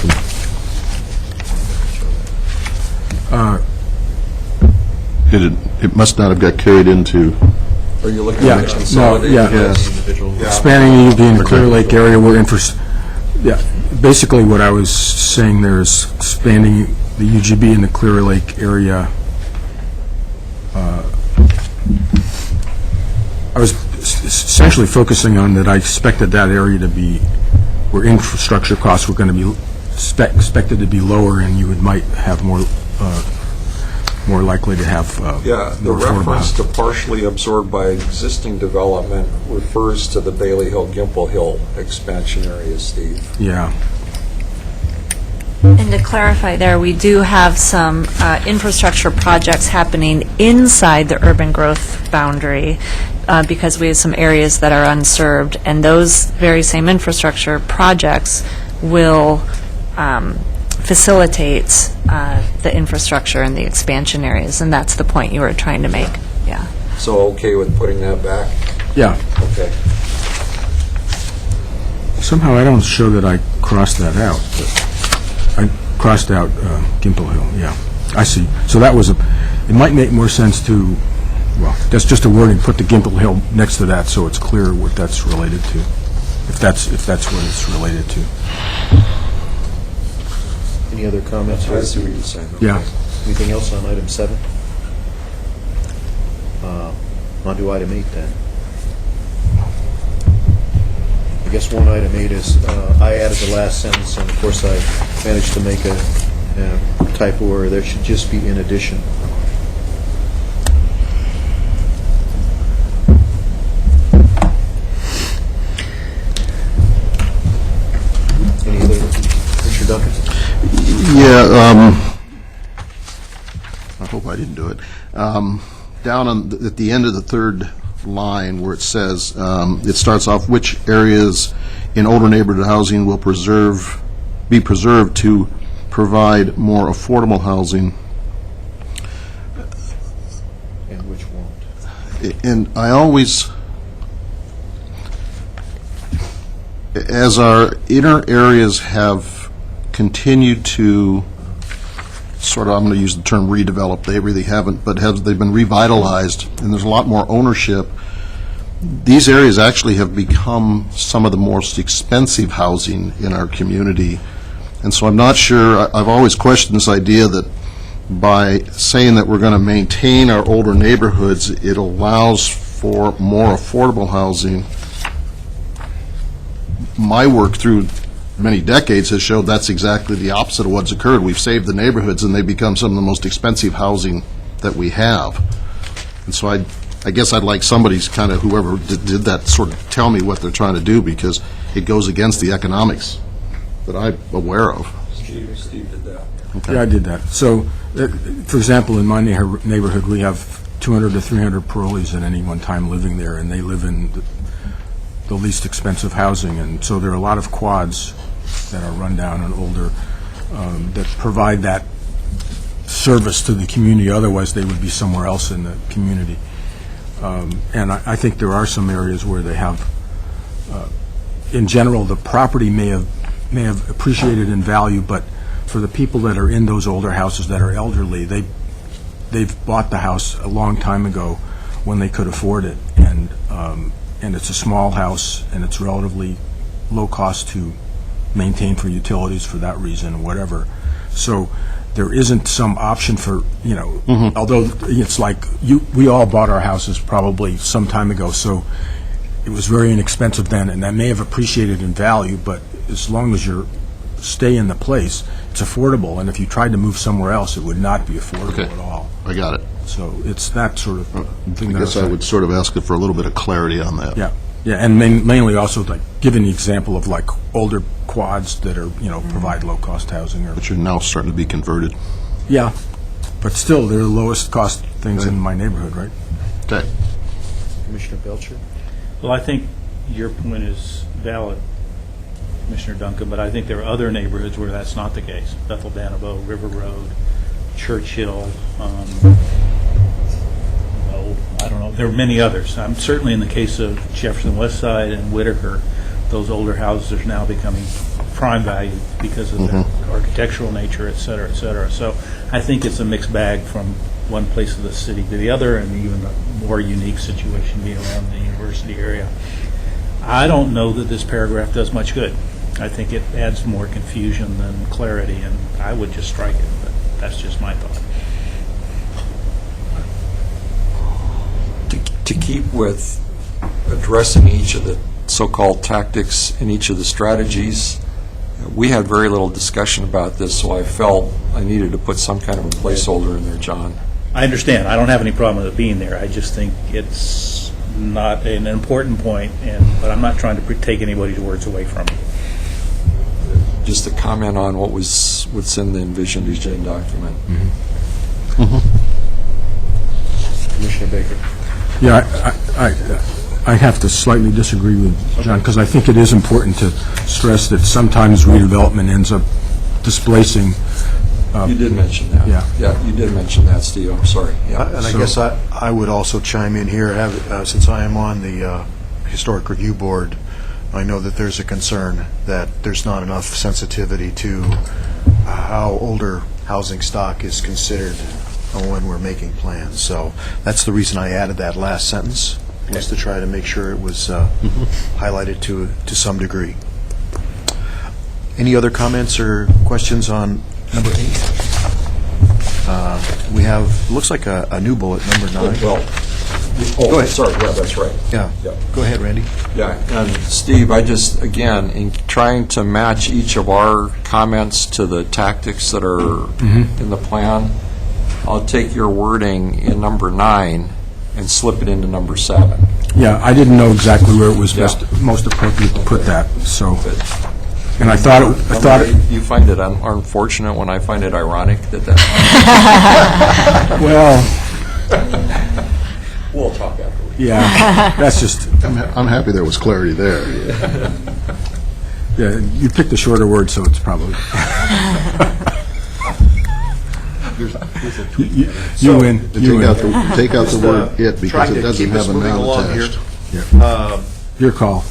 It must not have got carried into... Are you looking Yeah, at no, consolidated? yeah. Expanding the UB in the Clear Lake area where basically what I was saying there is expanding the UGB in the Clear Lake area. I was essentially focusing on that I expected that area to be, where infrastructure costs were going to be expected to be lower, and you might have more likely to have Yeah, the more affordable reference housing. to partially absorbed by existing development refers to the Bailey Hill, Gimple Hill expansion area, Steve. Yeah. And to clarify there, we do have some infrastructure projects happening inside the urban growth boundary because we have some areas that are unserved, and those very same infrastructure projects will facilitate the infrastructure in the expansion areas, and that's the point you were trying to make. Yeah. So okay with putting that back? Yeah. Okay. Somehow I don't show that I crossed that out. I crossed out Gimple Hill, yeah. I see. So that was it might make more sense to, well, that's just a wording, put the Gimple Hill next to that so it's clear what that's related to, if that's what it's related to. Any other comments? I see what you're saying. Yeah. Anything else on item 7? On to item 8 then. I guess one item 8 is, I added the last sentence, and of course I managed to make a typo where there should just be in addition. Any other, Mr. Duncan? Yeah, I hope I didn't do it. Down at the end of the third line where it says, it starts off, which areas in older neighborhood housing will be preserved to provide more affordable housing. And which won't? And I always, as our inner areas have continued to sort of, I'm going to use the term redevelop, they really haven't, but they've been revitalized, and there's a lot more ownership, these areas actually have become some of the most expensive housing in our community. And so I'm not sure, I've always questioned this idea that by saying that we're going to maintain our older neighborhoods, it allows for more affordable housing. My work through many decades has showed that's exactly the opposite of what's occurred. We've saved the neighborhoods, and they've become some of the most expensive housing that we have. And so I guess I'd like somebody's kind of, whoever did that, sort of tell me what they're trying to do, because it goes against the economics that I'm aware of. Steve did that. Okay. Yeah, I did that. So, for example, in my neighborhood, we have 200 to 300 parolees at any one time living there, and they live in the least expensive housing, and so there are a lot of quads that are run down and older that provide that service to the community. Otherwise, they would be somewhere else in the community. And I think there are some areas where they have, in general, the property may have appreciated in value, but for the people that are in those older houses that are elderly, they've bought the house a long time ago when they could afford it, and it's a small house, and it's relatively low cost to maintain for utilities for that reason, or whatever. So there isn't some option for, although it's like we all bought our houses probably some time ago, so it was very inexpensive then, and that may have appreciated in value, but as long as you stay in the place, it's affordable, and if you tried to move somewhere else, it would not be affordable Okay. at all. I got it. So it's that sort of thing. I that guess I would sort of ask for a little bit of clarity on that. Yeah, and mainly also like giving the example of like older quads that are, provide low-cost housing or. But you're now starting to be converted. Yeah, but still, they're the lowest cost things in my neighborhood, right? Okay. Commissioner Belcher? Well, I think your point is valid, Commissioner Duncan, but I think there are other neighborhoods where that's not the case. Bethel, Danabo, River Road, Churchill, I don't know, there are many others. Certainly in the case of Jefferson West Side and Whitaker, those older houses are now becoming prime value because of the architectural nature, et cetera, et cetera. So I think it's a mixed bag from one place of the city to the other, and even a more unique situation being around the university area. I don't know that this paragraph does much good. I think it adds more confusion than clarity, and I would just strike it, but that's just my thought. To keep with addressing each of the so-called tactics in each of the strategies, we had very little discussion about this, so I felt I needed to put some kind of a placeholder in there, John. I understand. I don't have any problem with it being there. I just think it's not an important point, but I'm not trying to take anybody's words away from me. Just to comment on what's in the envisioned Eugene document. Commissioner Baker. Yeah, I have to slightly disagree with John, because I think it is important to stress that sometimes redevelopment ends up displacing. You did mention that. Yeah. You did mention that, Steve. I'm sorry. Yeah. And I guess I would also chime in here, since I am on the Historic Review Board, I know that there's a concern that there's not enough sensitivity to how older housing stock is considered when we're making plans. So that's the reason I added that last sentence, was to try to make sure it was highlighted to some degree. Any other comments or questions on number 8? We have, looks like a new bullet, number 9. Go ahead. Sorry. Yeah, that's right. Yeah. Go ahead, Randy. Yeah, and Steve, I just, again, in trying to match each of our comments to the tactics that are in the plan, I'll take your wording in number 9 and slip it into number 7. Yeah, I didn't know exactly where it was most appropriate to put that, so. And I thought You find it unfortunate when I find it ironic that well, We'll talk afterwards. yeah, that's just, I'm happy there was clarity there. yeah, you picked the shorter word, so it's probably. You win. Take out the word "it" because it doesn't have a noun attached. Your call.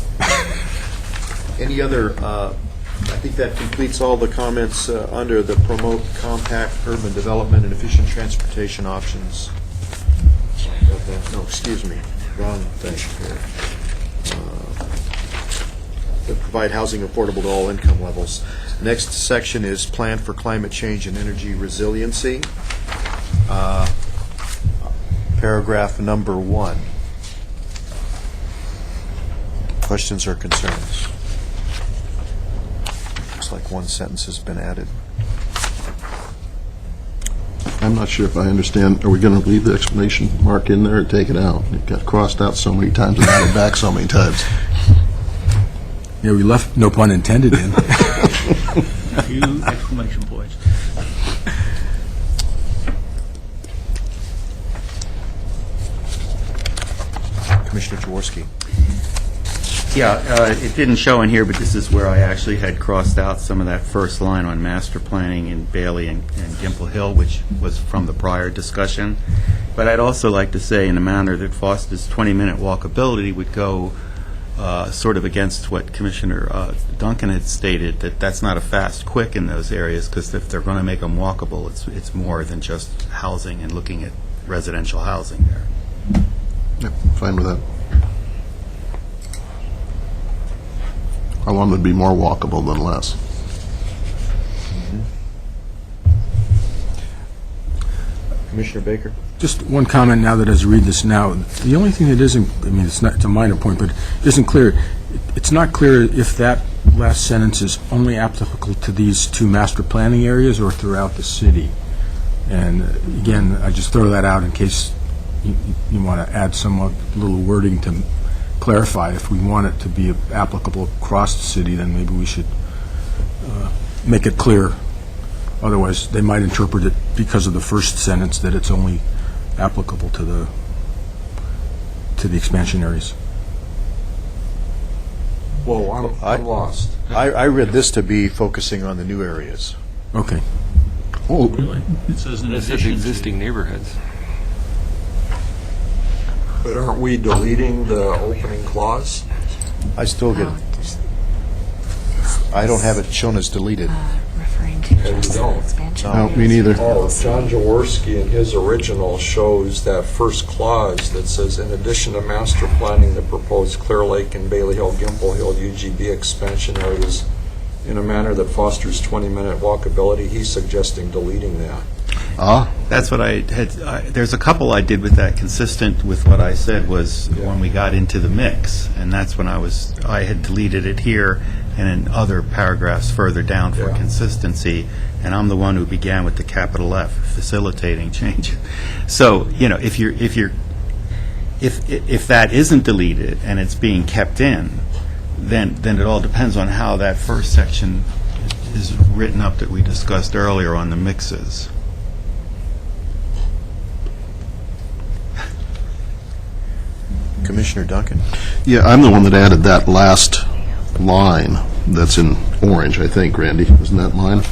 Any other, I think that completes all the comments under the promote compact urban development and efficient transportation options. No, excuse me, wrong thing here. Provide housing affordable to all income levels. Next section is plan for climate change and energy resiliency. Paragraph number 1. Questions or concerns? Looks like one sentence has been added. I'm not sure if I understand. Are we going to leave the exclamation mark in there or take it out? It got crossed out so many times and added back so many times. Yeah, we left, no pun intended, in. A few exclamation points. Commissioner Jaworski. Yeah, it didn't show in here, but this is where I actually had crossed out some of that first line on master planning in Bailey and Gimple Hill, which was from the prior discussion. But I'd also like to say, in a manner that fosters 20-minute walkability, would go sort of against what Commissioner Duncan had stated, that that's not a fast, quick in those areas, because if they're going to make them walkable, it's more than just housing and looking at residential housing there. Yep, fine with that. I want them to be more walkable than less. Commissioner Baker. Just one comment now that as I read this now, the only thing that isn't, I mean, it's a minor point, but isn't clear, it's not clear if that last sentence is only applicable to these 2 master planning areas or throughout the city. And again, I just throw that out in case you want to add some little wording to clarify. If we want it to be applicable across the city, then maybe we should make it clear. Otherwise, they might interpret it because of the first sentence that it's only applicable to the expansion areas. Whoa, I'm lost. I read this to be focusing on the new areas. Okay. Oh, Really? It says in It says addition to. existing neighborhoods. But aren't we deleting the opening clause? I still get, I don't have it shown as deleted. Referring to just don't. expansion. No, me neither. Oh, John Jaworski in his original shows that first clause that says, in addition to master planning the proposed Clear Lake and Bailey Hill, Gimple Hill UGB expansion areas in a manner that fosters 20-minute walkability, he's suggesting deleting that. That's what I had, there's a couple I did with that consistent with what I said was when we got into the mix, and that's when I had deleted it here and in other paragraphs further down for consistency, and I'm the one who began with the capital F, facilitating change. So, if that isn't deleted and it's being kept in, then it all depends on how that first section is written up that we discussed earlier on the mixes. Commissioner Duncan? Yeah, I'm the one that added that last line that's in orange, I think, Randy. Isn't that mine?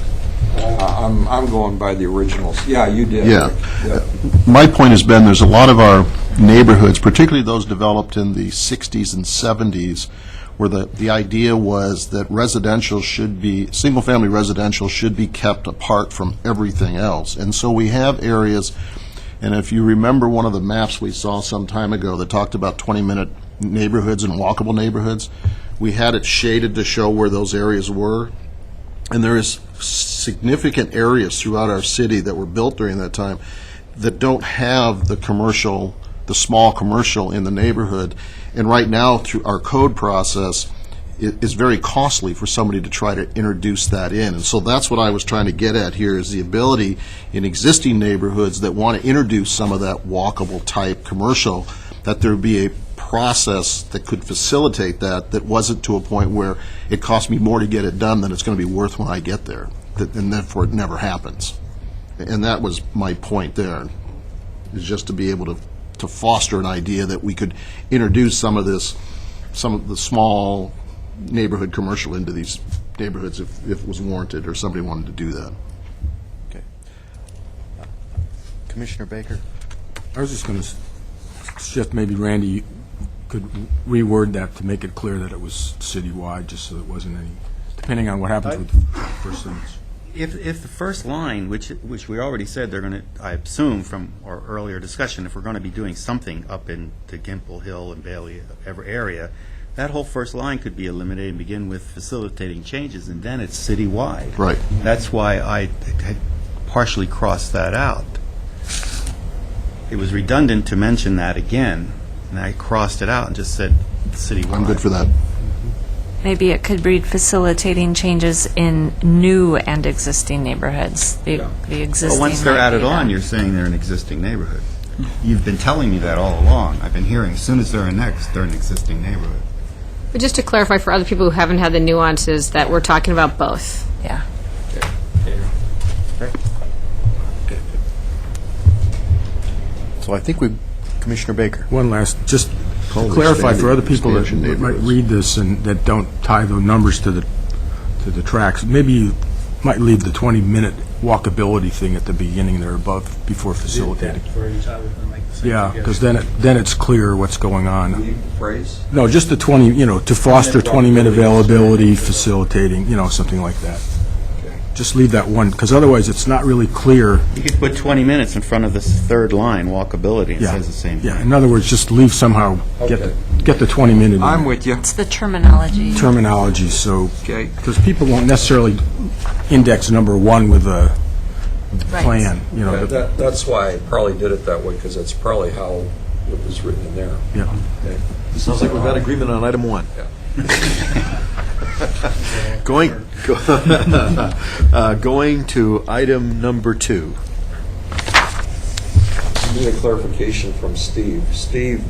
I'm going by the originals. Yeah, you did. Yeah. My point has been there's a lot of our neighborhoods, particularly those developed in the 60s and 70s, where the idea was that single-family residential should be kept apart from everything else. And so we have areas, and if you remember one of the maps we saw some time ago that talked about 20-minute neighborhoods and walkable neighborhoods, we had it shaded to show where those areas were. And there is significant areas throughout our city that were built during that time that don't have the small commercial in the neighborhood. And right now, through our code process, it is very costly for somebody to try to introduce that in. And so that's what I was trying to get at here, is the ability in existing neighborhoods that want to introduce some of that walkable type commercial, that there be a process that could facilitate that wasn't to a point where it costs me more to get it done than it's going to be worth when I get there, and therefore it never happens. And that was my point there, is just to be able to foster an idea that we could introduce some of the small neighborhood commercial into these neighborhoods if it was warranted or somebody wanted to do that. Okay. Commissioner Baker? I was just going to suggest maybe Randy could reword that to make it clear that it was citywide, just so there wasn't any, depending on what happens with the first sentence. If the first line, which we already said they're going to, I assume from our earlier discussion, if we're going to be doing something up in the Gimple Hill and Bailey area, that whole first line could be eliminated and begin with facilitating changes, and then it's citywide. Right. That's why I had partially crossed that out. It was redundant to mention that again, and I crossed it out and just said citywide. I'm good for that. Maybe it could read facilitating changes in new and existing neighborhoods. The existing. Well, once they're might added be on, that. you're saying they're an existing neighborhood. You've been telling me that all along. I've been hearing as soon as they're annexed, they're an existing neighborhood. But just to clarify for other people who haven't had the nuances, that we're talking about both. Yeah. So I think Commissioner Baker. One last, just to Call clarify for other expanding people that expansion might neighborhoods. read this and that don't tie the numbers to the tracks, maybe you might leave the 20-minute walkability thing at the beginning there above, before facilitating. Yeah, because then it's clear what's going on. Phrase? No, just the 20, to foster 20-minute availability, facilitating, something like that. Just leave that one, because otherwise it's not really clear. You could put 20 minutes in front of this third line, walkability, and it says the same thing. Yeah, in other words, just leave somehow, get the 20-minute I'm with you. It's the terminology. terminology, so, Okay. because people won't necessarily index number one with a plan, That's why I probably did it that way, because that's probably how it was written in there. yeah. Sounds like we've got agreement on item 1. Going to item number 2. I need a clarification from Steve. Steve,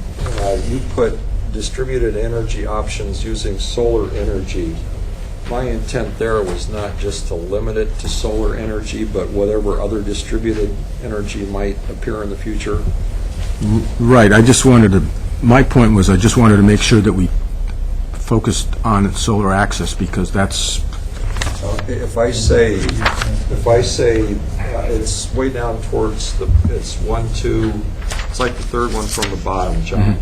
you put distributed energy options using solar energy. My intent there was not just to limit it to solar energy, but whatever other distributed energy might appear in the future. Right, my point was I just wanted to make sure that we focused on solar access, because that's, Okay, if I say it's way down towards it's 1, 2, it's like the third one from the bottom, John.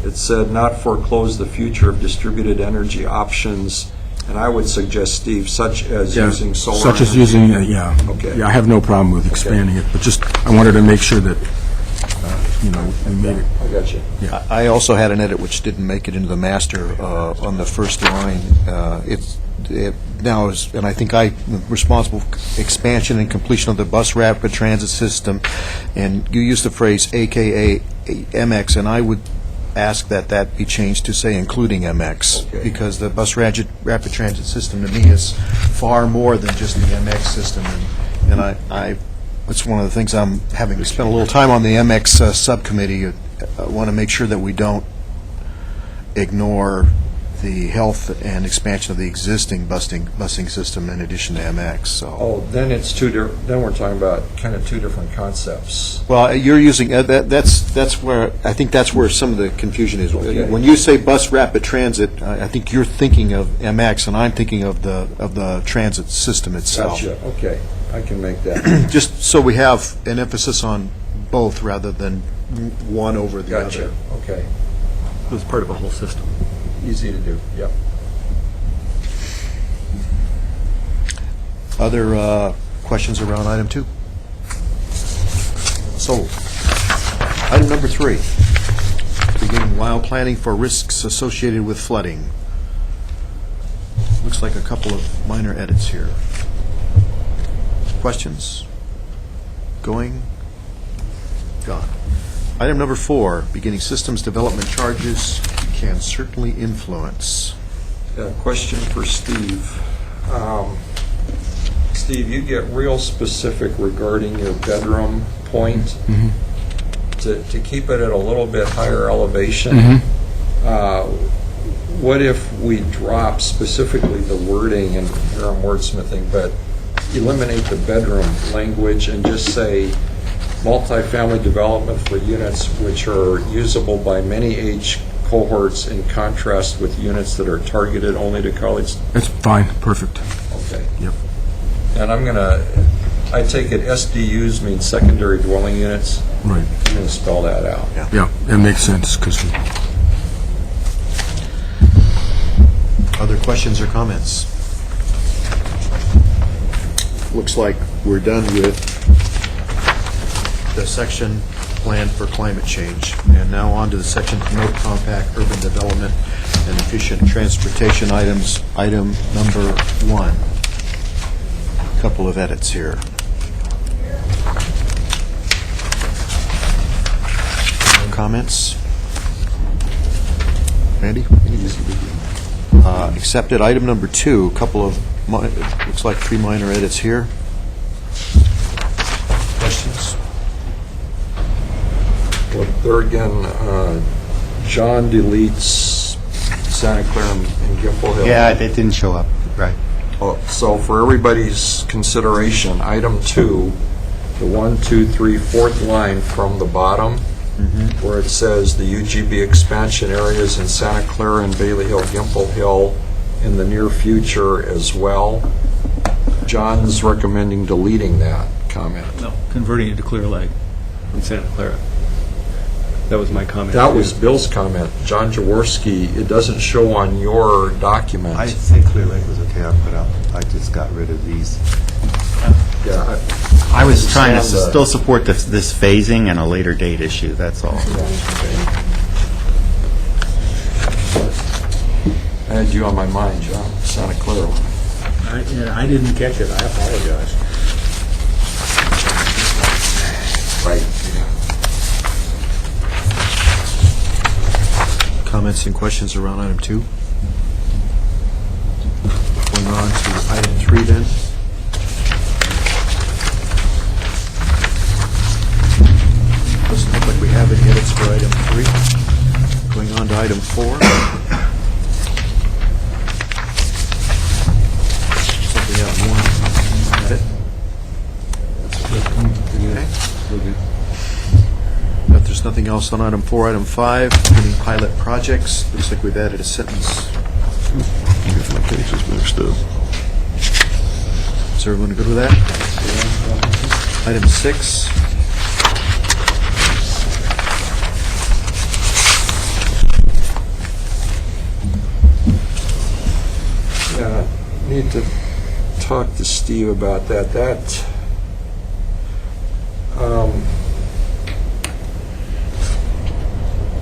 It said not foreclose the future of distributed energy options And I would suggest, Steve, such as using solar. Such as energy. using, yeah. Okay. Yeah, I have no problem with expanding it, but just, I wanted to make sure that, we made it. I got you. I also had an edit which didn't make it into the master on the first line. It now is, and I think I'm responsible for expansion and completion of the bus rapid transit system, and you used the phrase AKA MX, and I would ask that be changed to say including MX, Okay. because the bus rapid transit system to me is far more than just the MX system, and I it's one of the things I'm having spent a little time on the MX subcommittee. I want to make sure that we don't ignore the health and expansion of the existing busing system in addition to MX. So, Oh, then it's then we're talking about kind of two different concepts. well, you're using that's where I think that's where some of the confusion is. Okay. When you say bus rapid transit, I think you're thinking of MX, and I'm thinking of the transit system itself. Gotcha, okay, I can make that. Just so we have an emphasis on both rather than one over the Gotcha, other. okay. It was part of a whole system. Easy to do, yep. Other questions around item 2? So, item number 3, beginning while planning for risks associated with flooding. Looks like a couple of minor edits here. Questions? Going? Gone. Item number 4, beginning systems development charges can certainly influence. Question for Steve. Steve, you get real specific regarding your bedroom point. To keep it at a little bit higher elevation, what if we drop specifically the wording, and here I'm wordsmithing, but eliminate the bedroom language and just say multifamily development for units which are usable by many age cohorts in contrast with units that are targeted only to college? That's fine, perfect. Okay. Yep. And I take it SDUs mean secondary dwelling units? Right. I'm going to spell that out. Yeah, it makes sense, because Other questions or comments? Looks like we're done with the section plan for climate change. And now on to the section promote compact urban development and efficient transportation items. Item number 1. Couple of edits here. Comments? Randy? Accepted. Item number 2, couple of, looks like 3 minor edits here. Questions? Well, there again, John deletes Santa Clara and Gimple Hill. Yeah, it didn't show up, right. Oh, so for everybody's consideration, item 2, the 1, 2, 3, 4th line from the bottom, where it says the UGB expansion areas in Santa Clara and Bailey Hill, Gimple Hill in the near future as well. John's recommending deleting that comment. No, converting it to Clear Lake. In Santa Clara. That was my comment. That was Bill's comment. John Jaworski, it doesn't show on your document. I think Clear Lake was okay, I put out, I just got rid of these. Yeah, I was trying to understand still support this phasing and a later date issue, that's all. I had you on my mind, John, Santa Clara. I didn't catch it, I apologize. Right. Comments and questions around item 2? Going on to item 3 then. Doesn't look like we have any edits for item 3. Going on to item 4. Something we have one edit. Okay. If there's nothing else on item 4, item 5, beginning pilot projects, looks like we've added a sentence. Here's my pages mixed up. Is everyone good with that? Item 6. Yeah, need to talk to Steve about that.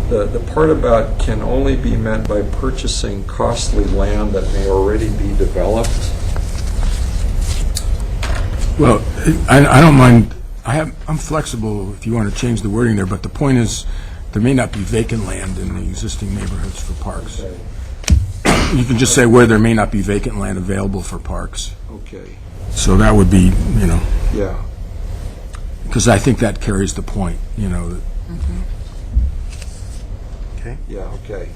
The part about can only be met by purchasing costly land that may already be developed. Well, I don't mind, I'm flexible if you want to change the wording there, but the point is, there may not be vacant land in the existing neighborhoods for parks. Okay. You can just say where there may not be vacant land available for parks. Okay. So that would be, Yeah. because I think that carries the point, that Okay. Yeah. Okay.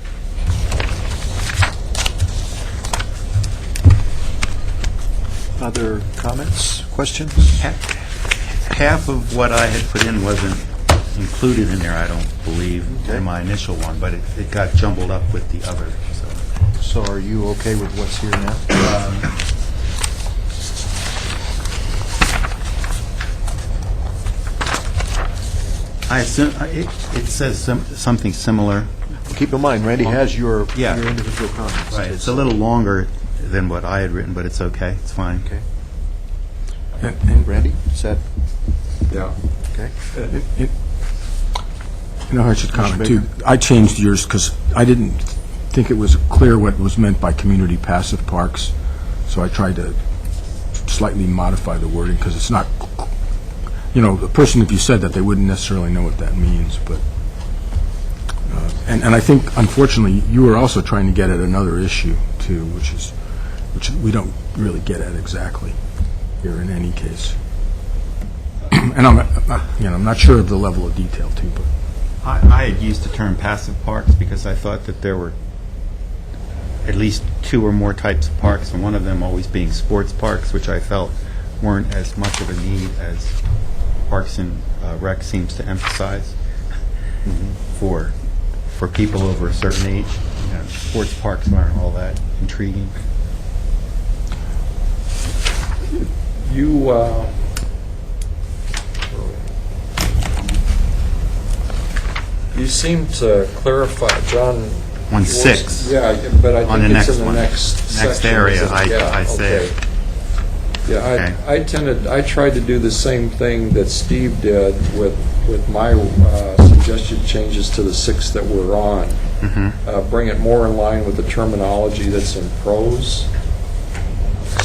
Other comments, questions? Half of what I had put in wasn't included in there, I don't believe, in my initial one, but it got jumbled up with the other, so. So are you okay with what's here now? I assume, it says something similar. Keep in mind, Randy has your Yeah. individual comments. Right, it's a little longer than what I had written, but it's okay, it's fine. Okay. And Randy, is that Yeah. okay? I should comment too. I changed yours because I didn't think it was clear what was meant by community passive parks, so I tried to slightly modify the wording because it's not, a person, if you said that, they wouldn't necessarily know what that means, but, and I think, unfortunately, you were also trying to get at another issue too, which we don't really get at exactly here in any case. And I'm not sure of the level of detail too, but. I had used the term passive parks because I thought that there were at least two or more types of parks, and one of them always being sports parks, which I felt weren't as much of a need as Parks and Rec seems to emphasize for people over a certain age. Sports parks aren't all that intriguing. You seem to clarify, John. On 6. Yeah, but I On the think it's next in the one. next section. area, isn't it? Yeah, I say. okay. Yeah, I tried to do the same thing that Steve did with my suggested changes to the 6 that we're on. Bring it more in line with the terminology that's in prose.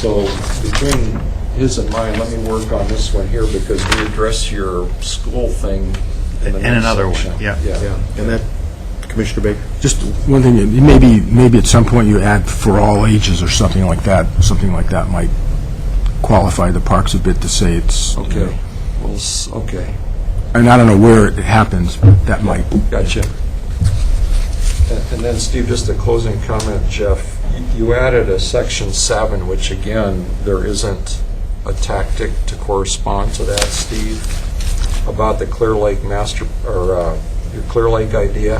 So between his and mine, let me work on this one here because we address your school thing in the In next another one, section. yeah. Yeah. And that, Commissioner Baker? Just one thing, maybe at some point you add for all ages or something like that. Something like that might qualify the parks a bit to say it's. Okay. Well, okay. And I don't know where it happens, but that might. Gotcha. And then, Steve, just a closing comment, Jeff. You added a section 7, which again, there isn't a tactic to correspond to that, Steve, about the Clear Lake your Clear Lake idea.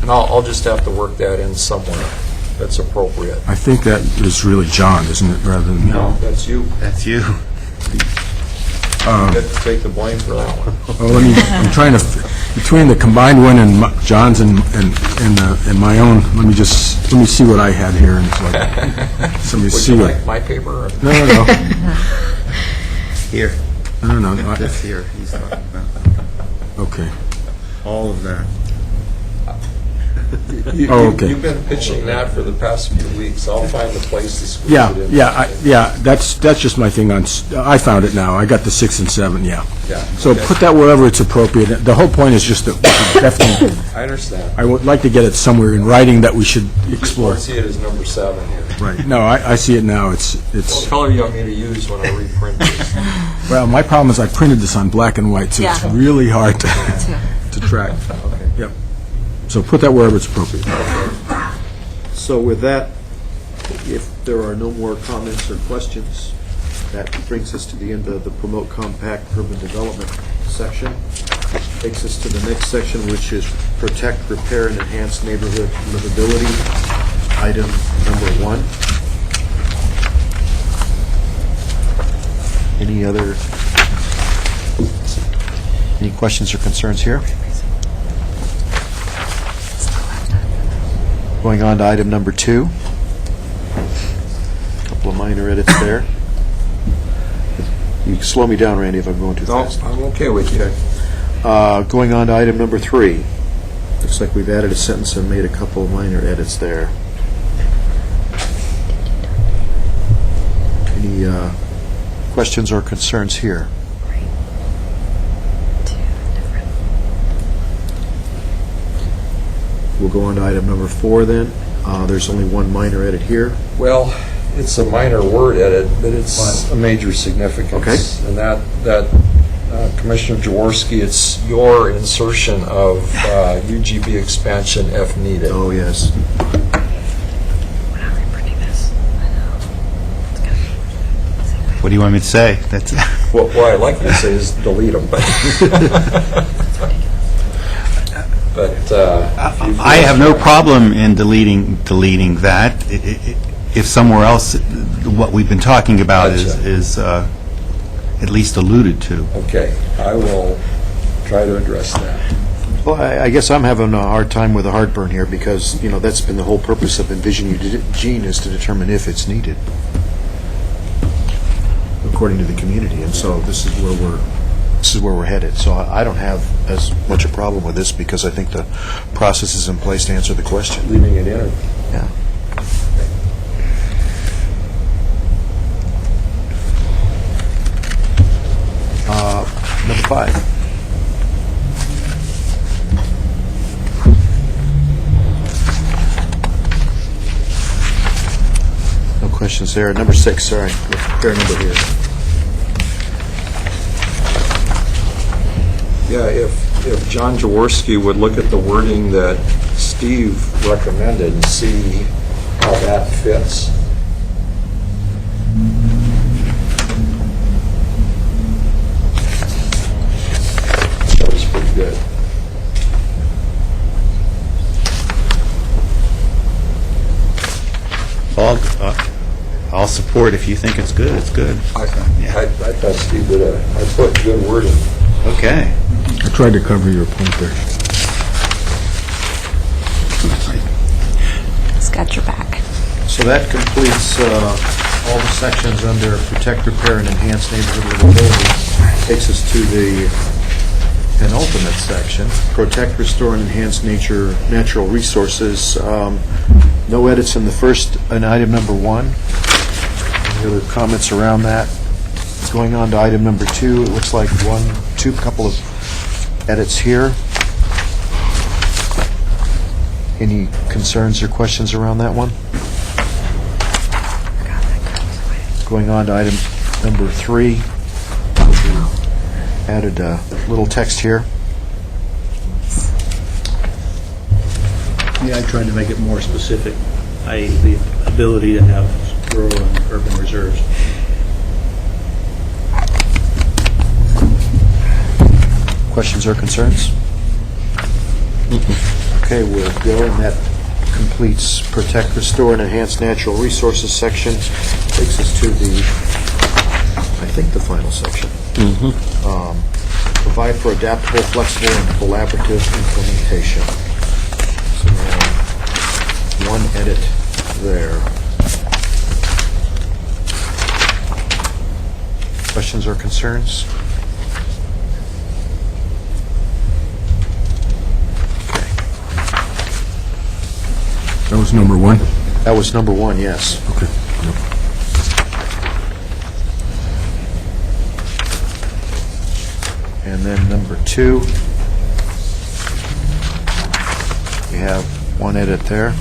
And I'll just have to work that in somewhere that's appropriate. I think that is really John, isn't it, rather than me? No, that's you. That's you. You get to take the blame for that one. I'm trying to, between the combined one and John's and my own, let me see what I had here. And it's like, somebody Would see you what. like my paper? Or? No. Here. No. This here, he's talking about. Okay. All of that. Okay. You've been pitching that for the past few weeks. I'll find the place to squeeze it in. That's just my thing on, I found it now. I got the 6 and 7, yeah. Yeah, So okay. put that wherever it's appropriate. The whole point is just that we should definitely, I understand. I would like to get it somewhere in writing that we should I explore. see it as number 7 here. Right. No, I see it now. It's. What color do you want me to use when I reprint this? Well, my problem is I printed this on black and white, so it's Yeah. really hard to track. Okay. Yep. So put that wherever it's appropriate. So with that, if there are no more comments or questions, that brings us to the end of the Promote Compact Urban Development section. Takes us to the next section, which is Protect, Repair, and Enhance Neighborhood Livability, item number 1. Any questions or concerns here? Going on to item number 2. couple of minor edits there. You can slow me down, Randy, if I'm going too No, fast. I'm okay with you. Going on to item number 3. Looks like we've added a sentence and made a couple of minor edits there. Any questions or concerns here? We'll go on to item number 4 then. There's only one minor edit here. Well, it's a minor word edit, but it's a major significance. Okay. And that Commissioner Jaworski, it's your insertion of UGB expansion if needed. Oh, yes. What do you want me to say? That's What I'd like you to say is delete them, but... I have no problem in deleting that. If somewhere else, what we've been talking about Gotcha. is at least alluded to. Okay, I will try to address that. Well, I guess I'm having a hard time with the heartburn here because, that's been the whole purpose of envisioning Eugene is to determine if it's needed, according to the community. And so this is where we're headed. So I don't have as much a problem with this because I think the process is in place to answer the question. Leaving it in. Yeah. Number 5. No questions there. Number 6, sorry. Fair number here. Yeah, if John Jaworski would look at the wording that Steve recommended and see how that fits. That was pretty good. I'll support if you think it's good. It's good. I thought Steve did I put good wording. Okay. I tried to cover your point there. It's got your back. So that completes all the sections under protect, repair, and enhance neighborhood livability. Takes us to the penultimate section, protect, restore, and enhance natural resources. No edits in the first, in item number 1. Any other comments around that? Going on to item number 2, it looks like couple of edits here. Any concerns or questions around that one? Going on to item number 3, added a little text here. Yeah, I tried to make it more specific, i.e. the ability to have rural and urban reserves. Questions or concerns? Okay, we'll go, and that completes protect, restore, and enhance natural resources section. Takes us to I think the final section. Provide for adaptable, flexible, and collaborative implementation. So one edit there. Questions or concerns? That was number 1? That was number 1, yes. Okay. And then number 2, we have one edit there.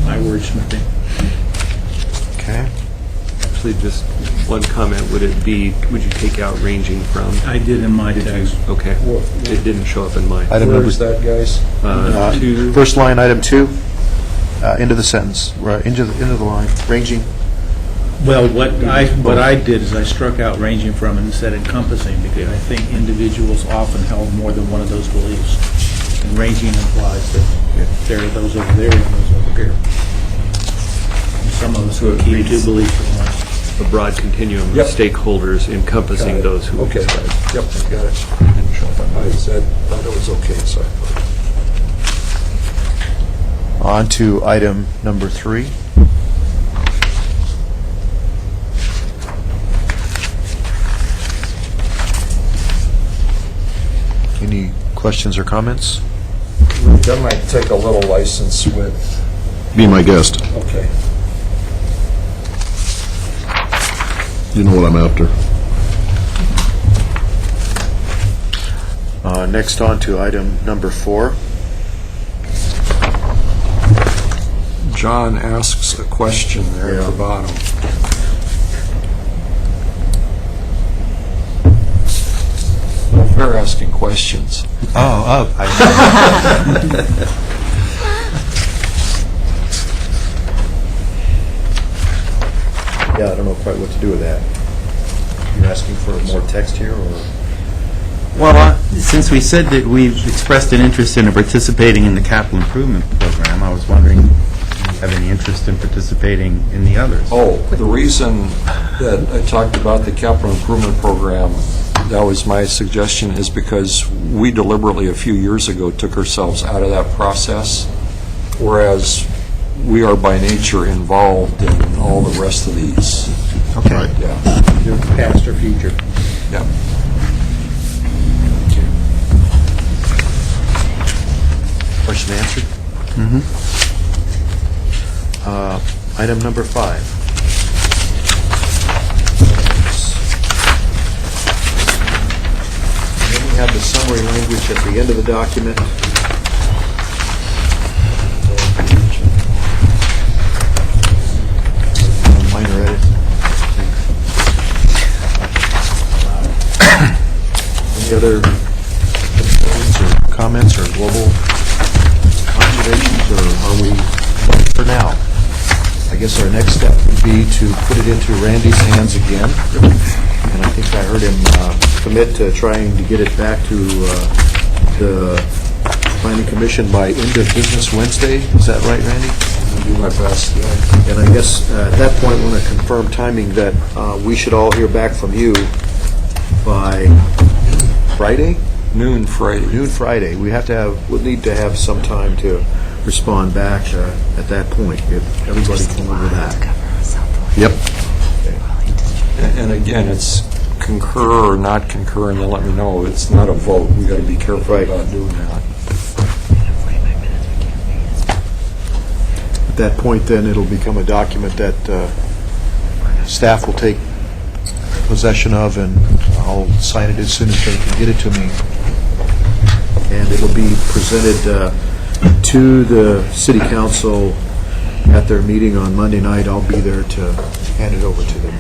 My wordsmithing. Okay. Actually, just one comment, would you take out ranging from? I did in my text. Okay. It didn't show up in mine. Item Where number is that, guys? 2. First line, item 2, into the sentence, right, into the line, ranging. Well, what I did is I struck out ranging from and said encompassing, because I think individuals often held more than one of those beliefs. And ranging implies that there are those over there and those over here. And some of us would keep 2 beliefs at once. A broad continuum of Yep. stakeholders encompassing Got it. those who Okay, express. yep, I got it. Didn't show up on mine. I thought it was okay, so I put it. On to item number 3. Any questions or comments? That might take a little license with, Be my guest. okay. You know what I'm after. Next on to item number 4. John asks a question there at the bottom. They're asking questions. Oh, Yeah, I don't know quite what to do with that. You're asking for more text here, or? well, since we said that we've expressed an interest in participating in the capital improvement program, I was wondering if you have any interest in participating in the others. Oh, the reason that I talked about the capital improvement program, that was my suggestion, is because we deliberately a few years ago took ourselves out of that process, whereas we are by nature involved in all the rest of these. Okay. Yeah. Either past or future. Yeah. Question answered? Item number 5. Then we have the summary language at the end of the document. Minor edit. Any other concerns or comments or global observations, or are we done for now? I guess our next step would be to put it into Randy's hands again, and I think I heard him commit to trying to get it back to the Planning Commission by end of business Wednesday. Is that right, Randy? I'll do my best. Yeah. And I guess at that point, I want to confirm timing that we should all hear back from you by Friday? Noon Friday. Noon Friday. We'll need to have some time to respond back at that point, if everybody can live with that. Yep. And again, it's concur or not concur, and they'll let me know. It's not a vote. We got to be careful Right. about doing that. At that point, then, it'll become a document that staff will take possession of, and I'll sign it as soon as they can get it to me. And it'll be presented to the city council at their meeting on Monday night. I'll be there to hand it over to them.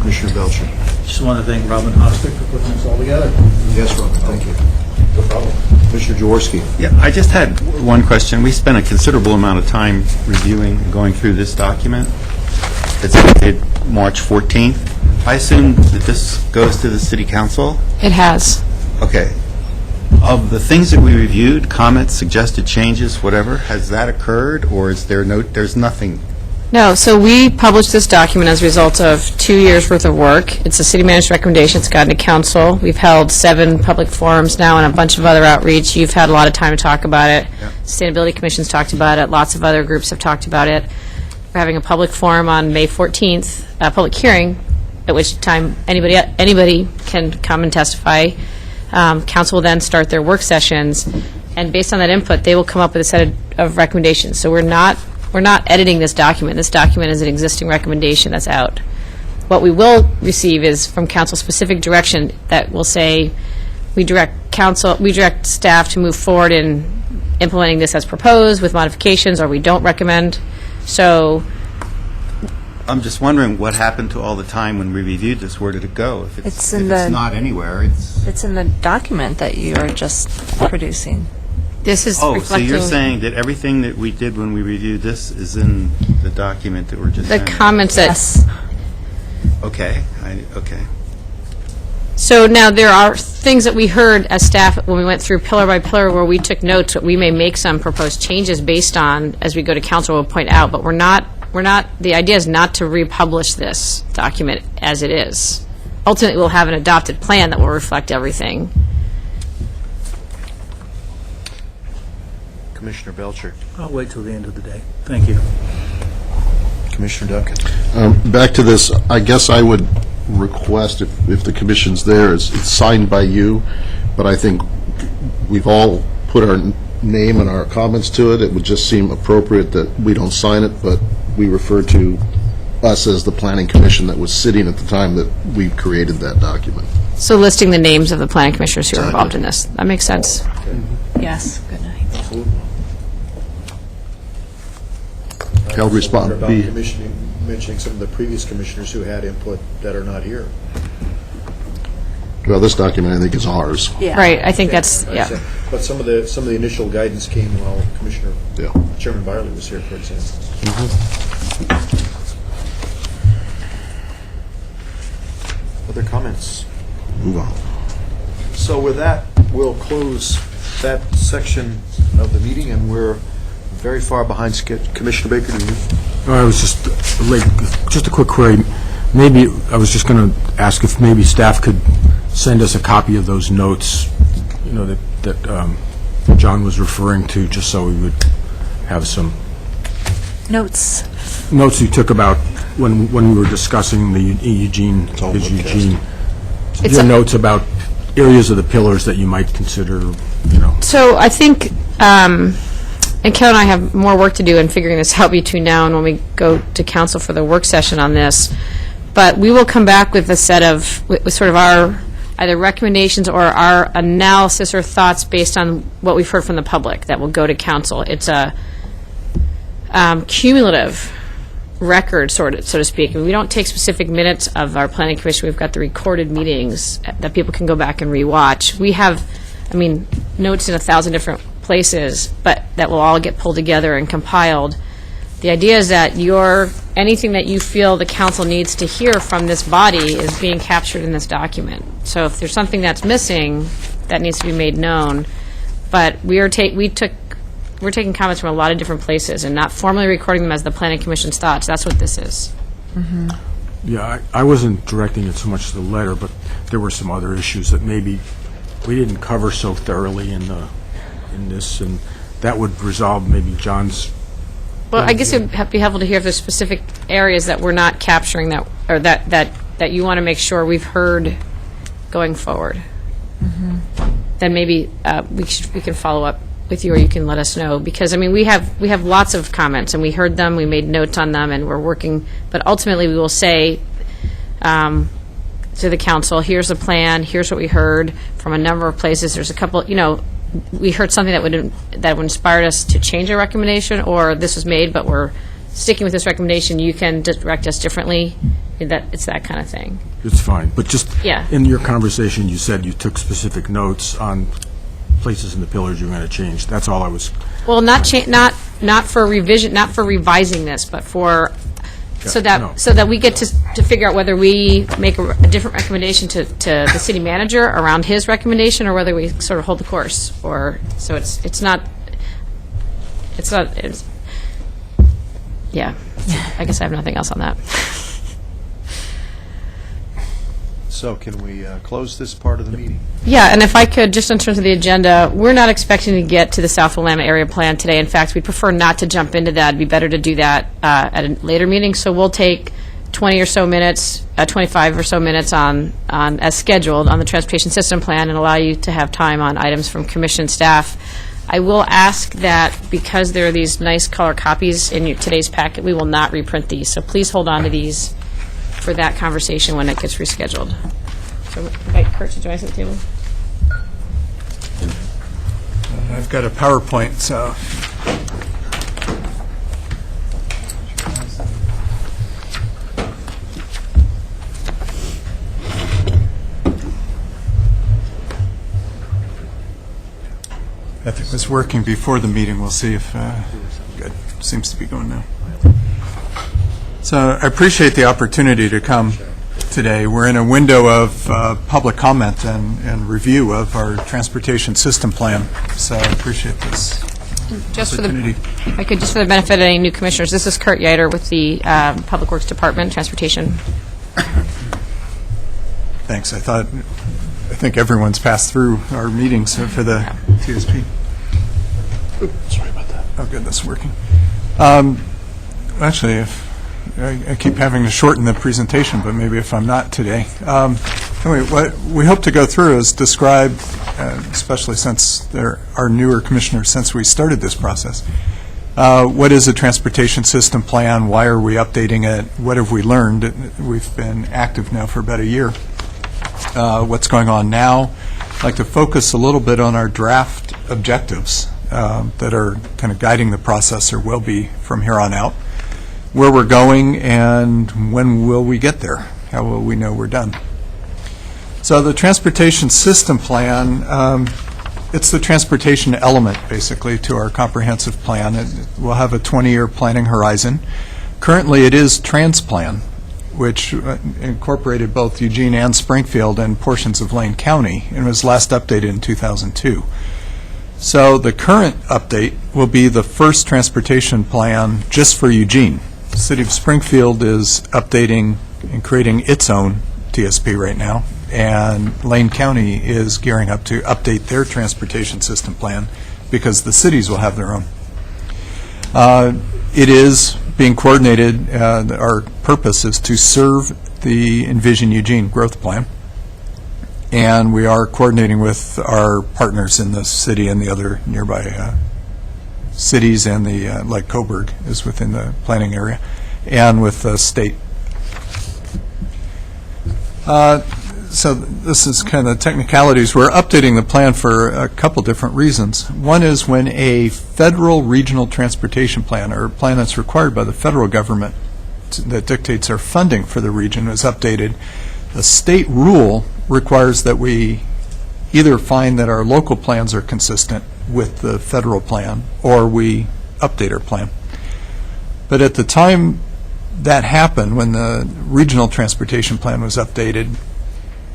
Commissioner Belcher. Just want to thank Robin Hostick for putting this all together. Yes, Robin, thank you. No problem. Commissioner Jaworski. Yeah, I just had one question. We spent a considerable amount of time reviewing and going through this document. It's dated March 14th. I assume that this goes to the city council? It has. Okay. Of the things that we reviewed, comments, suggested changes, whatever, has that occurred, or is there's nothing? No, so we published this document as a result of 2 years' worth of work. It's a city manager's recommendation. It's gotten to council. We've held 7 public forums now and a bunch of other outreach. You've had a lot of time to talk about it. Yeah. Sustainability Commission's talked about it. Lots of other groups have talked about it. We're having a public forum on May 14th, a public hearing, at which time anybody can come and testify. Council will then start their work sessions, and based on that input, they will come up with a set of recommendations. So we're not editing this document. This document is an existing recommendation that's out. What we will receive is from council specific direction that will say we direct staff to move forward in implementing this as proposed with modifications, or we don't recommend. So I'm just wondering what happened to all the time when we reviewed this. Where did it go? If It's if in it's the- not anywhere, it's... It's in the document that you are just producing. this is Oh, so reflecting you're saying that everything that we did when we reviewed this is in the document that we're just the sending? comments that Yes. Okay, okay. So now there are things that we heard as staff when we went through pillar by pillar where we took notes, that we may make some proposed changes based on, as we go to council, we'll point out, but we're not, the idea is not to republish this document as it is. Ultimately, we'll have an adopted plan that will reflect everything. Commissioner Belcher. I'll wait till the end of the day. Thank you. Commissioner Duncan. Back to this, I guess I would request, if the commission's there, it's signed by you, but I think we've all put our name and our comments to it. It would just seem appropriate that we don't sign it, but we refer to us as the planning commission that was sitting at the time that we created that document. So listing the names of the planning commissioners who are involved in this. That makes sense. Yes, good night. Held respond- About be- mentioning some of the previous commissioners who had input that are not here. Well, this document, I think, is ours. Yeah. Right, I think that's, yeah. But some of the initial guidance came while Yeah. Chairman Byerly was here, for example. Other comments? Move on. So with that, we'll close that section of the meeting, and we're very far behind Commissioner Baker. Do you? I was just a quick query. Maybe, I was just going to ask if maybe staff could send us a copy of those notes, that John was referring to, just so we would have some Notes. notes you took about when we were discussing the Eugene, his Eugene. Your notes about areas of the pillars that you might consider, So I think, and Ken and I have more work to do in figuring this out between now and when we go to council for the work session on this. But we will come back with a set of, with sort of our either recommendations or our analysis or thoughts based on what we've heard from the public that will go to council. It's a cumulative record, so to speak. And we don't take specific minutes of our planning commission. We've got the recorded meetings that people can go back and rewatch. We have, notes in 1,000 different places, but that will all get pulled together and compiled. The idea is that anything that you feel the council needs to hear from this body is being captured in this document. So if there's something that's missing, that needs to be made known. But we're taking comments from a lot of different places and not formally recording them as the planning commission's thoughts. That's what this is. Yeah, I wasn't directing it so much to the letter, but there were some other issues that maybe we didn't cover so thoroughly in this, and that would resolve maybe John's. Well, I guess it would be helpful to hear if there's specific areas that we're not capturing that you want to make sure we've heard going forward. Then maybe we can follow up with you, or you can let us know, because we have lots of comments, and we heard them, we made notes on them, and we're working. But ultimately, we will say to the council, here's the plan, here's what we heard from a number of places. There's a couple, we heard something that would inspire us to change our recommendation, or this was made, but we're sticking with this recommendation. You can direct us differently. It's that kind of thing. It's fine, but just Yeah. in your conversation, you said you took specific notes on places in the pillars you were going to change. That's all I was. Well, not for revision, not for revising this, but for so that we get to figure out whether we make a different recommendation to the city manager around his recommendation, or whether we sort of hold the course, or so it's not. Yeah, I guess I have nothing else on that. So can we close this part of the meeting? Yeah, and if I could, just in terms of the agenda, we're not expecting to get to the South Willamette area plan today. In fact, we'd prefer not to jump into that. It'd be better to do that at a later meeting. So we'll take 20 or so minutes, 25 or so minutes on as scheduled on the transportation system plan, and allow you to have time on items from commission staff. I will ask that because there are these nice color copies in today's packet, we will not reprint these. So please hold on to these for that conversation when it gets rescheduled. So invite Kurt to join us at the table. I've got a PowerPoint, so. If it was working before the meeting, we'll see if, good, seems to be going now. So I appreciate the opportunity to come today. We're in a window of public comment and review of our transportation system plan, so I appreciate this opportunity. Just for the benefit of any new commissioners, this is Kurt Yeiter with the Public Works Department, Transportation. Thanks. I think everyone's passed through our meetings for the TSP. Sorry about that. Oh, good, that's working. Actually, if I keep having to shorten the presentation, but maybe if I'm not today. Anyway, what we hope to go through is describe, especially since there are newer commissioners since we started this process, what is a transportation system plan? Why are we updating it? What have we learned? We've been active now for about a year. What's going on now? I'd like to focus a little bit on our draft objectives that are kind of guiding the process, or will be from here on out, where we're going, and when will we get there? How will we know we're done? So the transportation system plan, it's the transportation element, basically, to our comprehensive plan. We'll have a 20-year planning horizon. Currently, it is TransPlan, which incorporated both Eugene and Springfield and portions of Lane County, and was last updated in 2002. So the current update will be the first transportation plan just for Eugene. The City of Springfield is updating and creating its own TSP right now, and Lane County is gearing up to update their transportation system plan because the cities will have their own. It is being coordinated. Our purpose is to serve the Envision Eugene growth plan, and we are coordinating with our partners in the city and the other nearby cities, and the like Coburg is within the planning area, and with the state. So this is kind of technicalities. We're updating the plan for a couple different reasons. One is when a federal regional transportation plan, or a plan that's required by the federal government that dictates our funding for the region, is updated, the state rule requires that we either find that our local plans are consistent with the federal plan, or we update our plan. But at the time that happened, when the regional transportation plan was updated,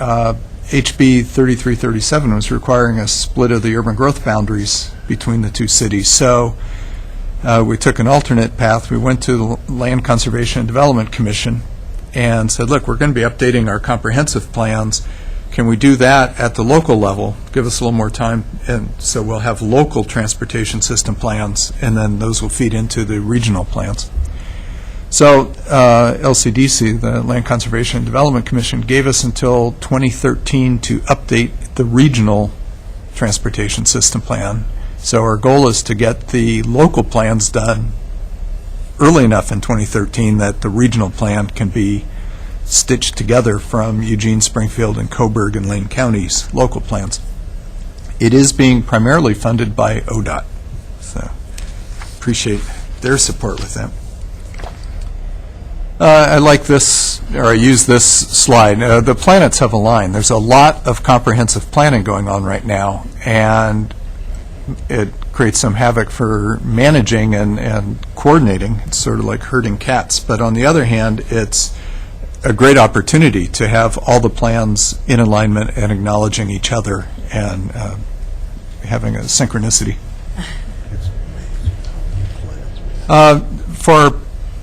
HB 3337 was requiring a split of the urban growth boundaries between the two cities. So we took an alternate path. We went to the Land Conservation and Development Commission and said, look, we're going to be updating our comprehensive plans. Can we do that at the local level? Give us a little more time, and so we'll have local transportation system plans, and then those will feed into the regional plans. So LCDC, the Land Conservation and Development Commission, gave us until 2013 to update the regional transportation system plan. So our goal is to get the local plans done early enough in 2013 that the regional plan can be stitched together from Eugene, Springfield, and Coburg and Lane counties' local plans. It is being primarily funded by ODOT, so appreciate their support with that. I like this, or I use this slide. The planets have aligned. There's a lot of comprehensive planning going on right now, and it creates some havoc for managing and coordinating. It's sort of like herding cats. But on the other hand, it's a great opportunity to have all the plans in alignment and acknowledging each other and having a synchronicity. For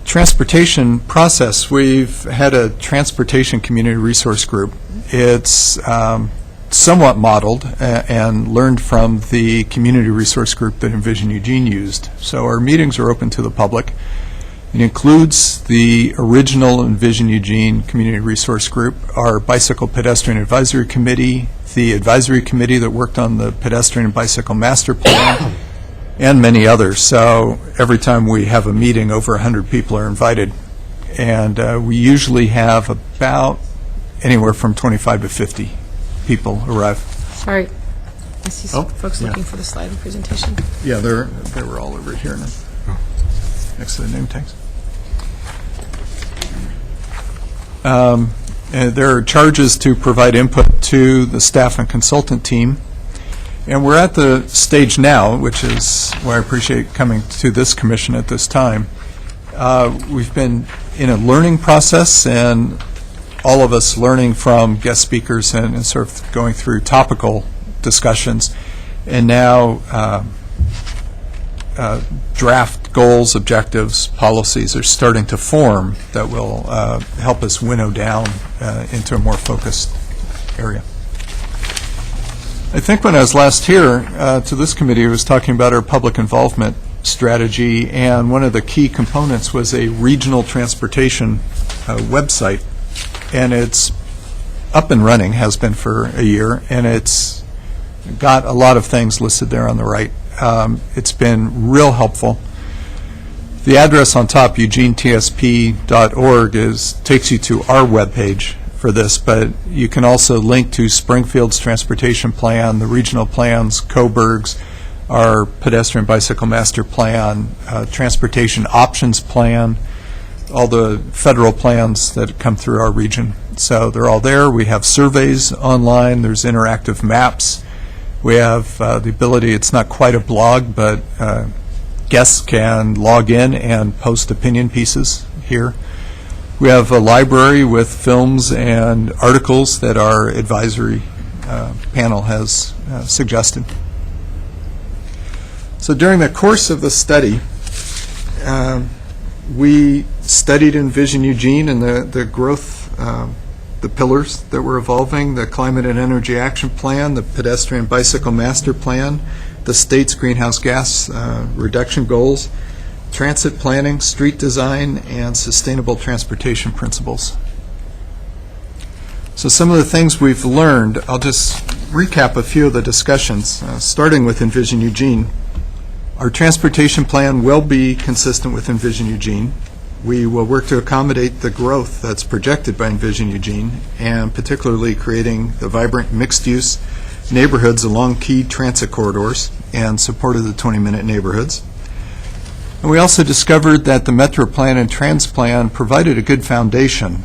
transportation process, we've had a transportation community resource group. It's somewhat modeled and learned from the community resource group that Envision Eugene used. So our meetings are open to the public. It includes the original Envision Eugene community resource group, our bicycle pedestrian advisory committee, the advisory committee that worked on the pedestrian and bicycle master plan, and many others. So every time we have a meeting, over 100 people are invited. And we usually have about anywhere from 25 to 50 people arrive. Sorry. I see some folks looking for the slide and presentation. Yeah, they were all over here now, next to the name tags. And there are charges to provide input to the staff and consultant team. And we're at the stage now, which is why I appreciate coming to this commission at this time. We've been in a learning process, and all of us learning from guest speakers and sort of going through topical discussions. And now draft goals, objectives, policies are starting to form that will help us winnow down into a more focused area. I think when I was last here to this committee, I was talking about our public involvement strategy, and one of the key components was a regional transportation website, and it's up and running, has been for a year, and it's got a lot of things listed there on the right. It's been real helpful. The address on top, eugeneTSP.org, takes you to our webpage for this, but you can also link to Springfield's transportation plan, the regional plans, Coburg's, our pedestrian bicycle master plan, transportation options plan, all the federal plans that come through our region. So they're all there. We have surveys online. There's interactive maps. We have the ability, it's not quite a blog, but guests can log in and post opinion pieces here. We have a library with films and articles that our advisory panel has suggested. So during the course of the study, we studied Envision Eugene and the growth, the pillars that were evolving, the Climate and Energy Action Plan, the Pedestrian Bicycle Master Plan, the state's greenhouse gas reduction goals, transit planning, street design, and sustainable transportation principles. So some of the things we've learned, I'll just recap a few of the discussions, starting with Envision Eugene. Our transportation plan will be consistent with Envision Eugene. We will work to accommodate the growth that's projected by Envision Eugene, and particularly creating the vibrant mixed-use neighborhoods along key transit corridors and support of the 20-minute neighborhoods. And we also discovered that the Metro Plan and Trans Plan provided a good foundation.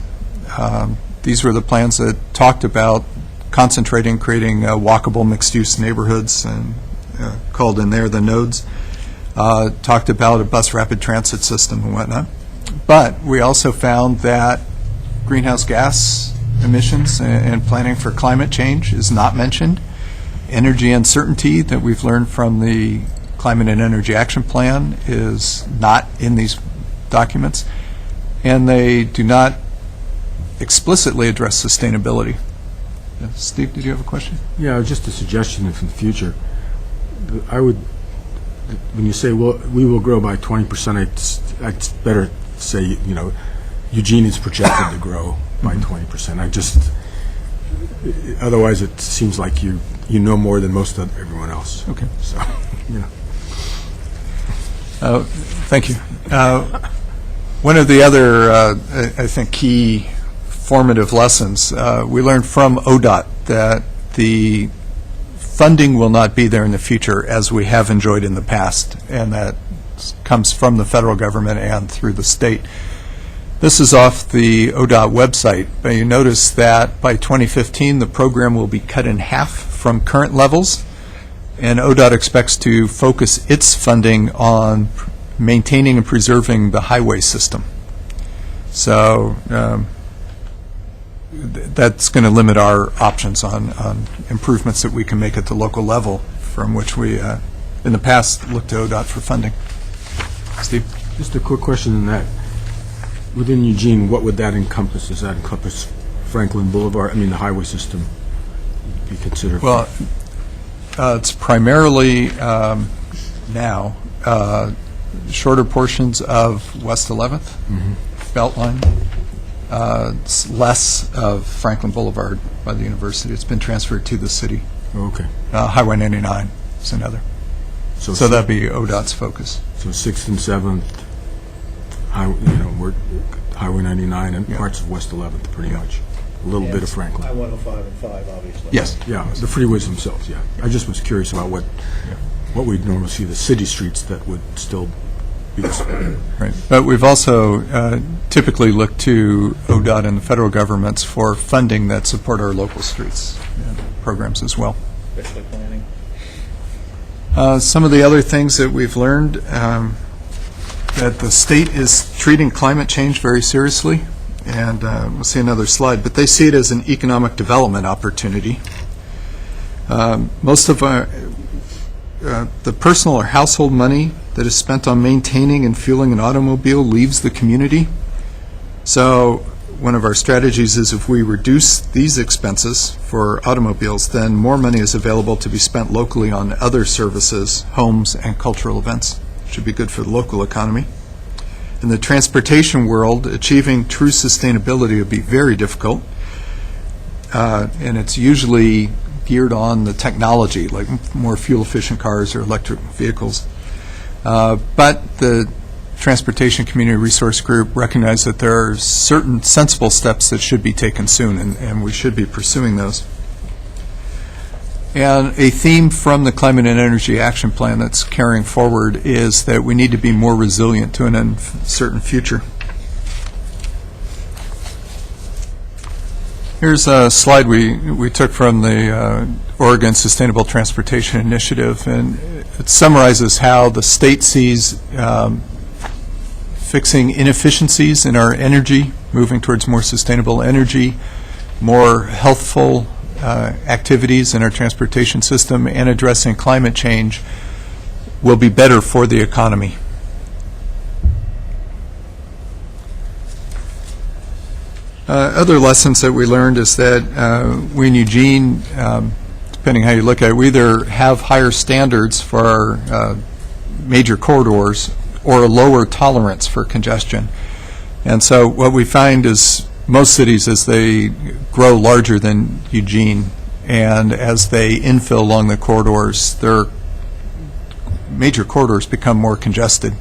These were the plans that talked about concentrating, creating walkable mixed-use neighborhoods, and called in there the nodes. Talked about a bus rapid transit system and whatnot. But we also found that greenhouse gas emissions and planning for climate change is not mentioned. Energy uncertainty that we've learned from the Climate and Energy Action Plan is not in these documents, and they do not explicitly address sustainability. Steve, did you have a question? Yeah, just a suggestion for the future. I would, when you say, well, we will grow by 20%, I'd better say, you know, Eugene is projected to grow by 20%. I just, otherwise it seems like you know more than most of everyone else. Okay. So, you know. Thank you. One of the other, I think, key formative lessons, we learned from ODOT that the funding will not be there in the future as we have enjoyed in the past, and that comes from the federal government and through the state. This is off the ODOT website, but you notice that by 2015 the program will be cut in half from current levels, and ODOT expects to focus its funding on maintaining and preserving the highway system. So that's going to limit our options on improvements that we can make at the local level, from which we, in the past, looked to ODOT for funding. Steve? Just a quick question on that. Within Eugene, what would that encompass? Does that encompass Franklin Boulevard, I mean the highway system, be considered? Well, it's primarily now shorter portions of West 11th, Beltline. It's less of Franklin Boulevard by the university. It's been transferred to the city. Okay. Highway 99 is another. So that'd be ODOT's focus. So 6th and 7th, we're Highway 99 and parts of West 11th, pretty much. A little bit of Franklin. I-105 and 5, obviously. Yes. Yeah, the freeways themselves, yeah. I just was curious about what we'd normally see, the city streets that would still be the Right. But we've also typically looked to ODOT and the federal governments for funding that support our local streets programs as well. Especially planning. Some of the other things that we've learned, that the state is treating climate change very seriously, and we'll see another slide, but they see it as an economic development opportunity. Most of the personal or household money that is spent on maintaining and fueling an automobile leaves the community. So one of our strategies is if we reduce these expenses for automobiles, then more money is available to be spent locally on other services, homes, and cultural events. should be good for the local economy. In the transportation world, achieving true sustainability would be very difficult, and it's usually geared on the technology, like more fuel-efficient cars or electric vehicles. But the Transportation Community Resource Group recognized that there are certain sensible steps that should be taken soon, and we should be pursuing those. And a theme from the Climate and Energy Action Plan that's carrying forward is that we need to be more resilient to an uncertain future. Here's a slide we took from the Oregon Sustainable Transportation Initiative, and it summarizes how the state sees fixing inefficiencies in our energy, moving towards more sustainable energy, more healthful activities in our transportation system, and addressing climate change will be better for the economy. Other lessons that we learned is that we in Eugene, depending how you look at it, we either have higher standards for our major corridors or a lower tolerance for congestion. And so what we find is most cities, as they grow larger than Eugene and as they infill along the corridors, their major corridors become more congested.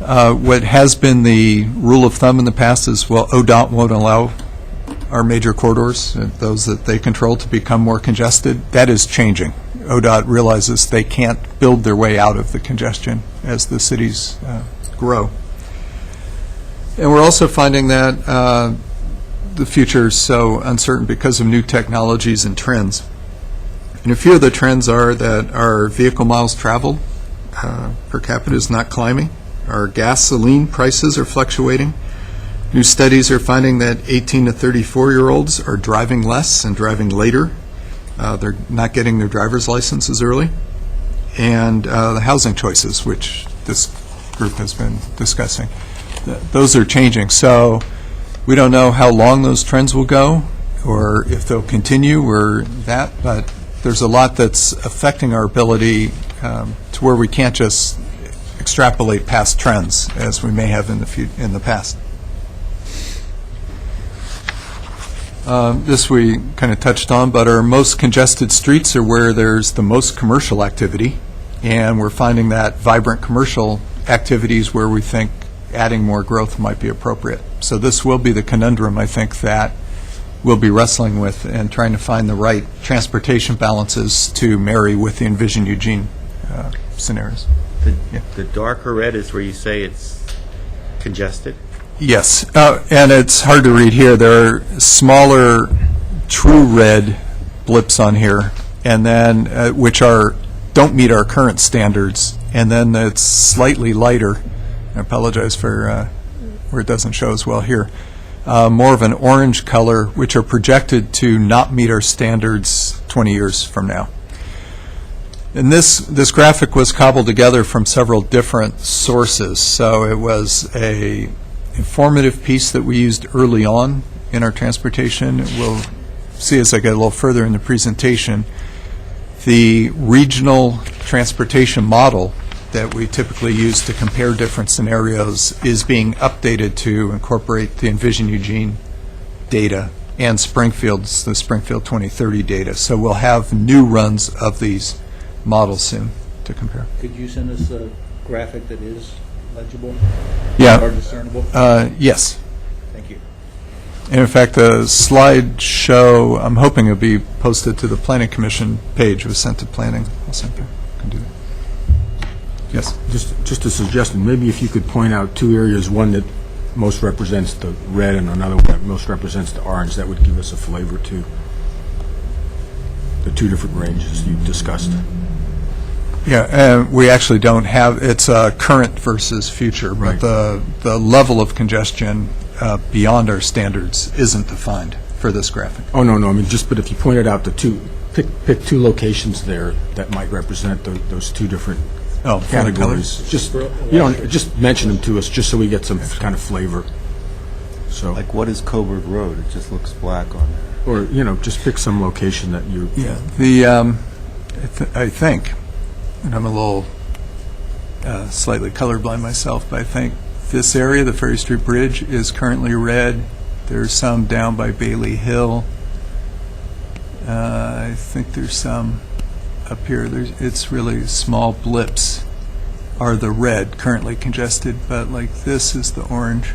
What has been the rule of thumb in the past is, well, ODOT won't allow our major corridors, those that they control, to become more congested. That is changing. ODOT realizes they can't build their way out of the congestion as the cities grow. And we're also finding that the future is so uncertain because of new technologies and trends. And a few of the trends are that our vehicle miles traveled per capita is not climbing. Our gasoline prices are fluctuating. New studies are finding that 18 to 34-year-olds are driving less and driving later. They're not getting their driver's licenses early. And the housing choices, which this group has been discussing, those are changing. So we don't know how long those trends will go or if they'll continue or that, but there's a lot that's affecting our ability to where we can't just extrapolate past trends as we may have in the past. This we kind of touched on, but our most congested streets are where there's the most commercial activity, and we're finding that vibrant commercial activities where we think adding more growth might be appropriate. So this will be the conundrum, I think, that we'll be wrestling with and trying to find the right transportation balances to marry with the Envision Eugene scenarios. The darker red is where you say it's congested? Yes, and it's hard to read here. There are smaller true red blips on here, and then which don't meet our current standards, and then it's slightly lighter. I apologize for where it doesn't show as well here. More of an orange color, which are projected to not meet our standards 20 years from now. And this graphic was cobbled together from several different sources. So it was a informative piece that we used early on in our transportation. We'll see as I get a little further in the presentation. The regional transportation model that we typically use to compare different scenarios is being updated to incorporate the Envision Eugene data and the Springfield 2030 data. So we'll have new runs of these models soon to compare. Could you send us a graphic that is legible? Yeah. Or discernible? Yes. Thank you. And in fact, the slide show, I'm hoping it'll be posted to the Planning Commission page. It was sent to Planning. I'll send it. Can do that. Yes. Just a suggestion, maybe if you could point out two areas, one that most represents the red and another one that most represents the orange, that would give us a flavor to the two different ranges you discussed. Yeah, we actually don't have, it's current versus future, Right. but the level of congestion beyond our standards isn't defined for this graphic. Oh, no, I mean, but if you pointed out the two, pick two locations there that might represent those two different categories. Just mention them to us, just so we get some kind of flavor. So, Like, what is Coburg Road? It just looks black on there. or, just pick some location that you... Yeah, I think, and I'm a little slightly colorblind myself, but I think this area, the Ferry Street Bridge, is currently red. There's some down by Bailey Hill. I think there's some up here. It's really small blips are the red, currently congested, but like this is the orange.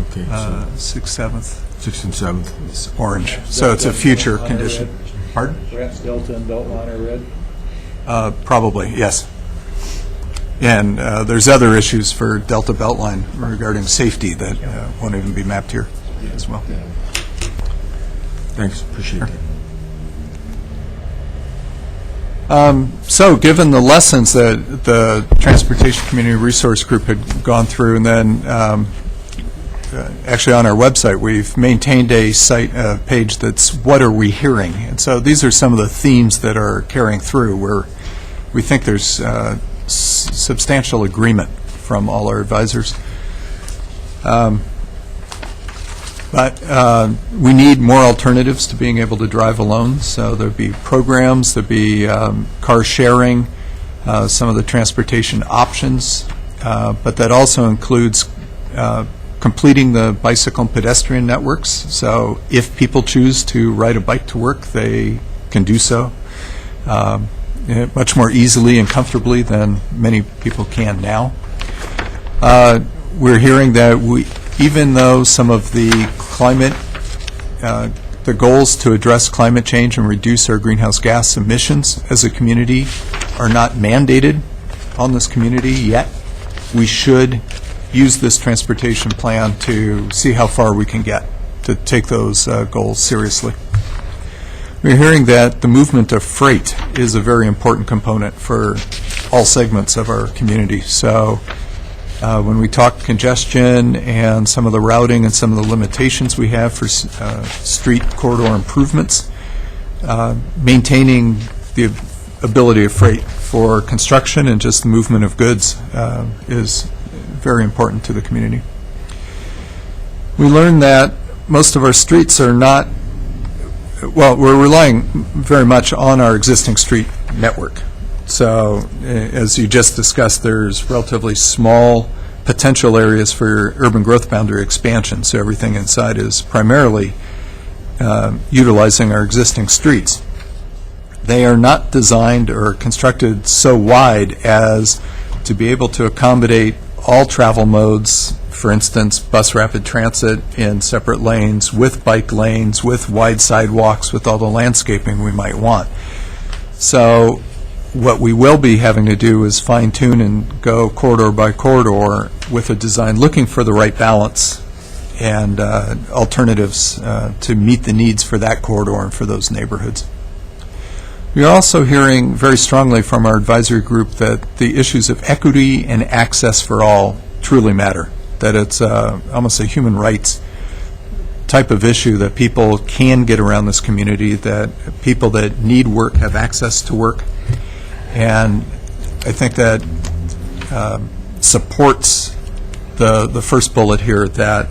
Okay, 6th, 7th 6th and 7th. is orange, so it's a future condition. Pardon? Perhaps Delta and Beltline are red? Probably, yes. And there's other issues for Delta Beltline regarding safety that won't even be mapped here as well. Thanks, appreciate it. So, given the lessons that the Transportation Community Resource Group had gone through, and then actually on our website, we've maintained a site page that's "What are we hearing?" And so these are some of the themes that are carrying through, where we think there's substantial agreement from all our advisors. But we need more alternatives to being able to drive alone. So there'd be programs, there'd be car sharing, some of the transportation options, but that also includes completing the bicycle and pedestrian networks. So if people choose to ride a bike to work, they can do so much more easily and comfortably than many people can now. We're hearing that even though some of the climate, the goals to address climate change and reduce our greenhouse gas emissions as a community are not mandated on this community yet, we should use this transportation plan to see how far we can get to take those goals seriously. We're hearing that the movement of freight is a very important component for all segments of our community. So when we talk congestion and some of the routing and some of the limitations we have for street corridor improvements, maintaining the ability of freight for construction and just the movement of goods is very important to the community. We learned that most of our streets are not, well, we're relying very much on our existing street network. So, as you just discussed, there's relatively small potential areas for urban growth boundary expansion. So everything inside is primarily utilizing our existing streets. They are not designed or constructed so wide as to be able to accommodate all travel modes, for instance, bus rapid transit in separate lanes, with bike lanes, with wide sidewalks, with all the landscaping we might want. So what we will be having to do is fine-tune and go corridor by corridor with a design looking for the right balance and alternatives to meet the needs for that corridor and for those neighborhoods. We are also hearing very strongly from our advisory group that the issues of equity and access for all truly matter, that it's almost a human rights type of issue, that people can get around this community, that people that need work have access to work. And I think that supports the first bullet here, that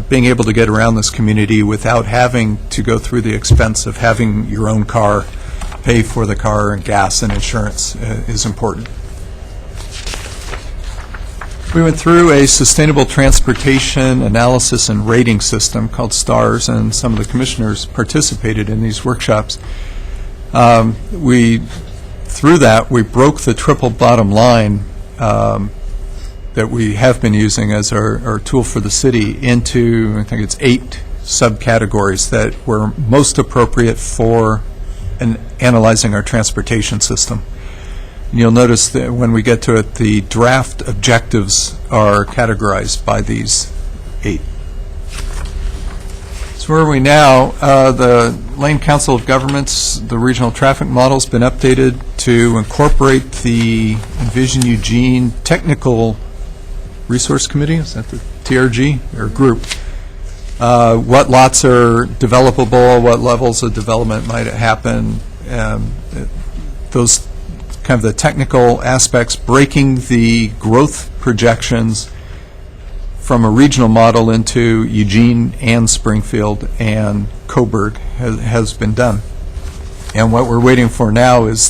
being able to get around this community without having to go through the expense of having your own car, pay for the car and gas and insurance is important. We went through a sustainable transportation analysis and rating system called STARS, and some of the commissioners participated in these workshops. Through that, we broke the triple bottom line that we have been using as our tool for the city into, I think it's 8 subcategories that were most appropriate for analyzing our transportation system. And you'll notice that when we get to it, the draft objectives are categorized by these 8. So where are we now? The Lane Council of Governments, the regional traffic model's been updated to incorporate the Envision Eugene Technical Resource Committee, is that the TRG, or group? What lots are developable, what levels of development might happen, those kind of the technical aspects, breaking the growth projections from a regional model into Eugene and Springfield and Coburg has been done. And what we're waiting for now is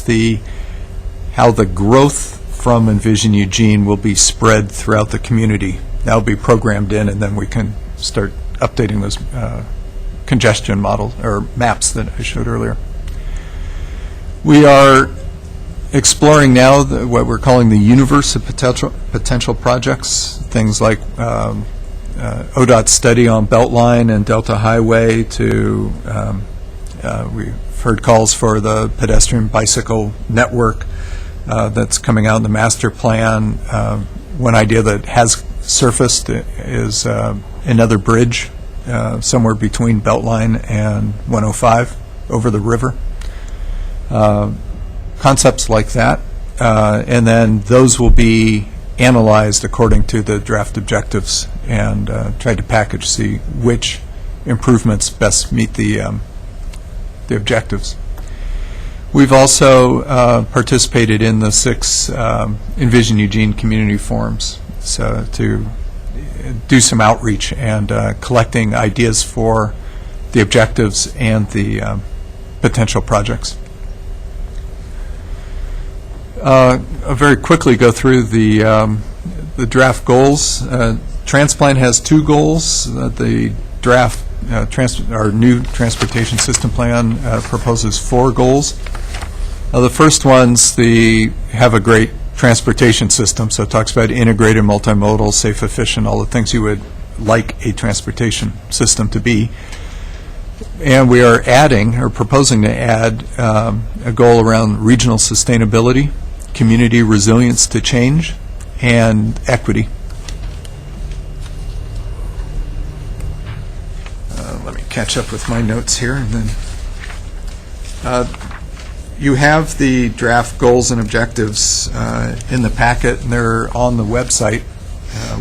how the growth from Envision Eugene will be spread throughout the community. That'll be programmed in, and then we can start updating those congestion models or maps that I showed earlier. We are exploring now what we're calling the universe of potential projects, things like ODOT's study on Beltline and Delta Highway to, we've heard calls for the pedestrian bicycle network that's coming out in the master plan. One idea that has surfaced is another bridge somewhere between Beltline and 105 over the river. Concepts like that, and then those will be analyzed according to the draft objectives and try to package, see which improvements best meet the objectives. We've also participated in the 6 Envision Eugene community forums, so to do some outreach and collecting ideas for the objectives and the potential projects. I'll very quickly go through the draft goals. Transplant has 2 goals. The draft our new transportation system plan proposes 4 goals. The first one's have a great transportation system, so it talks about integrated, multimodal, safe, efficient, all the things you would like a transportation system to be. And we are adding, or proposing to add, a goal around regional sustainability, community resilience to change, and equity. Let me catch up with my notes here. And then you have the draft goals and objectives in the packet, and they're on the website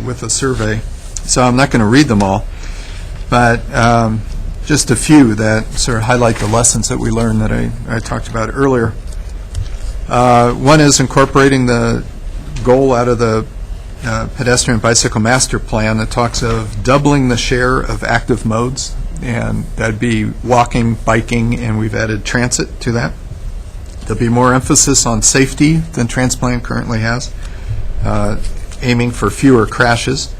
with a survey. So I'm not going to read them all, but just a few that sort of highlight the lessons that we learned that I talked about earlier. One is incorporating the goal out of the pedestrian bicycle master plan that talks of doubling the share of active modes, and that'd be walking, biking, and we've added transit to that. There'll be more emphasis on safety than Transplant currently has, aiming for fewer crashes,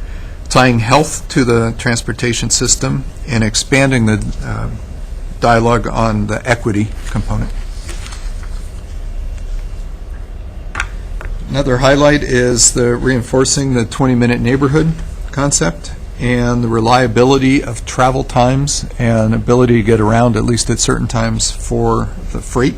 tying health to the transportation system, and expanding the dialogue on the equity component. Another highlight is the reinforcing the 20-minute neighborhood concept and the reliability of travel times and ability to get around at least at certain times for the freight.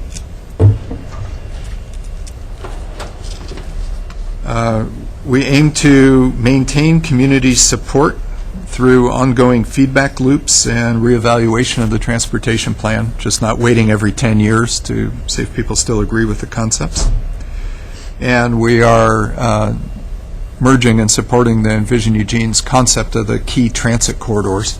We aim to maintain community support through ongoing feedback loops and reevaluation of the transportation plan, just not waiting every 10 years to see if people still agree with the concepts. And we are merging and supporting the Envision Eugene's concept of the key transit corridors.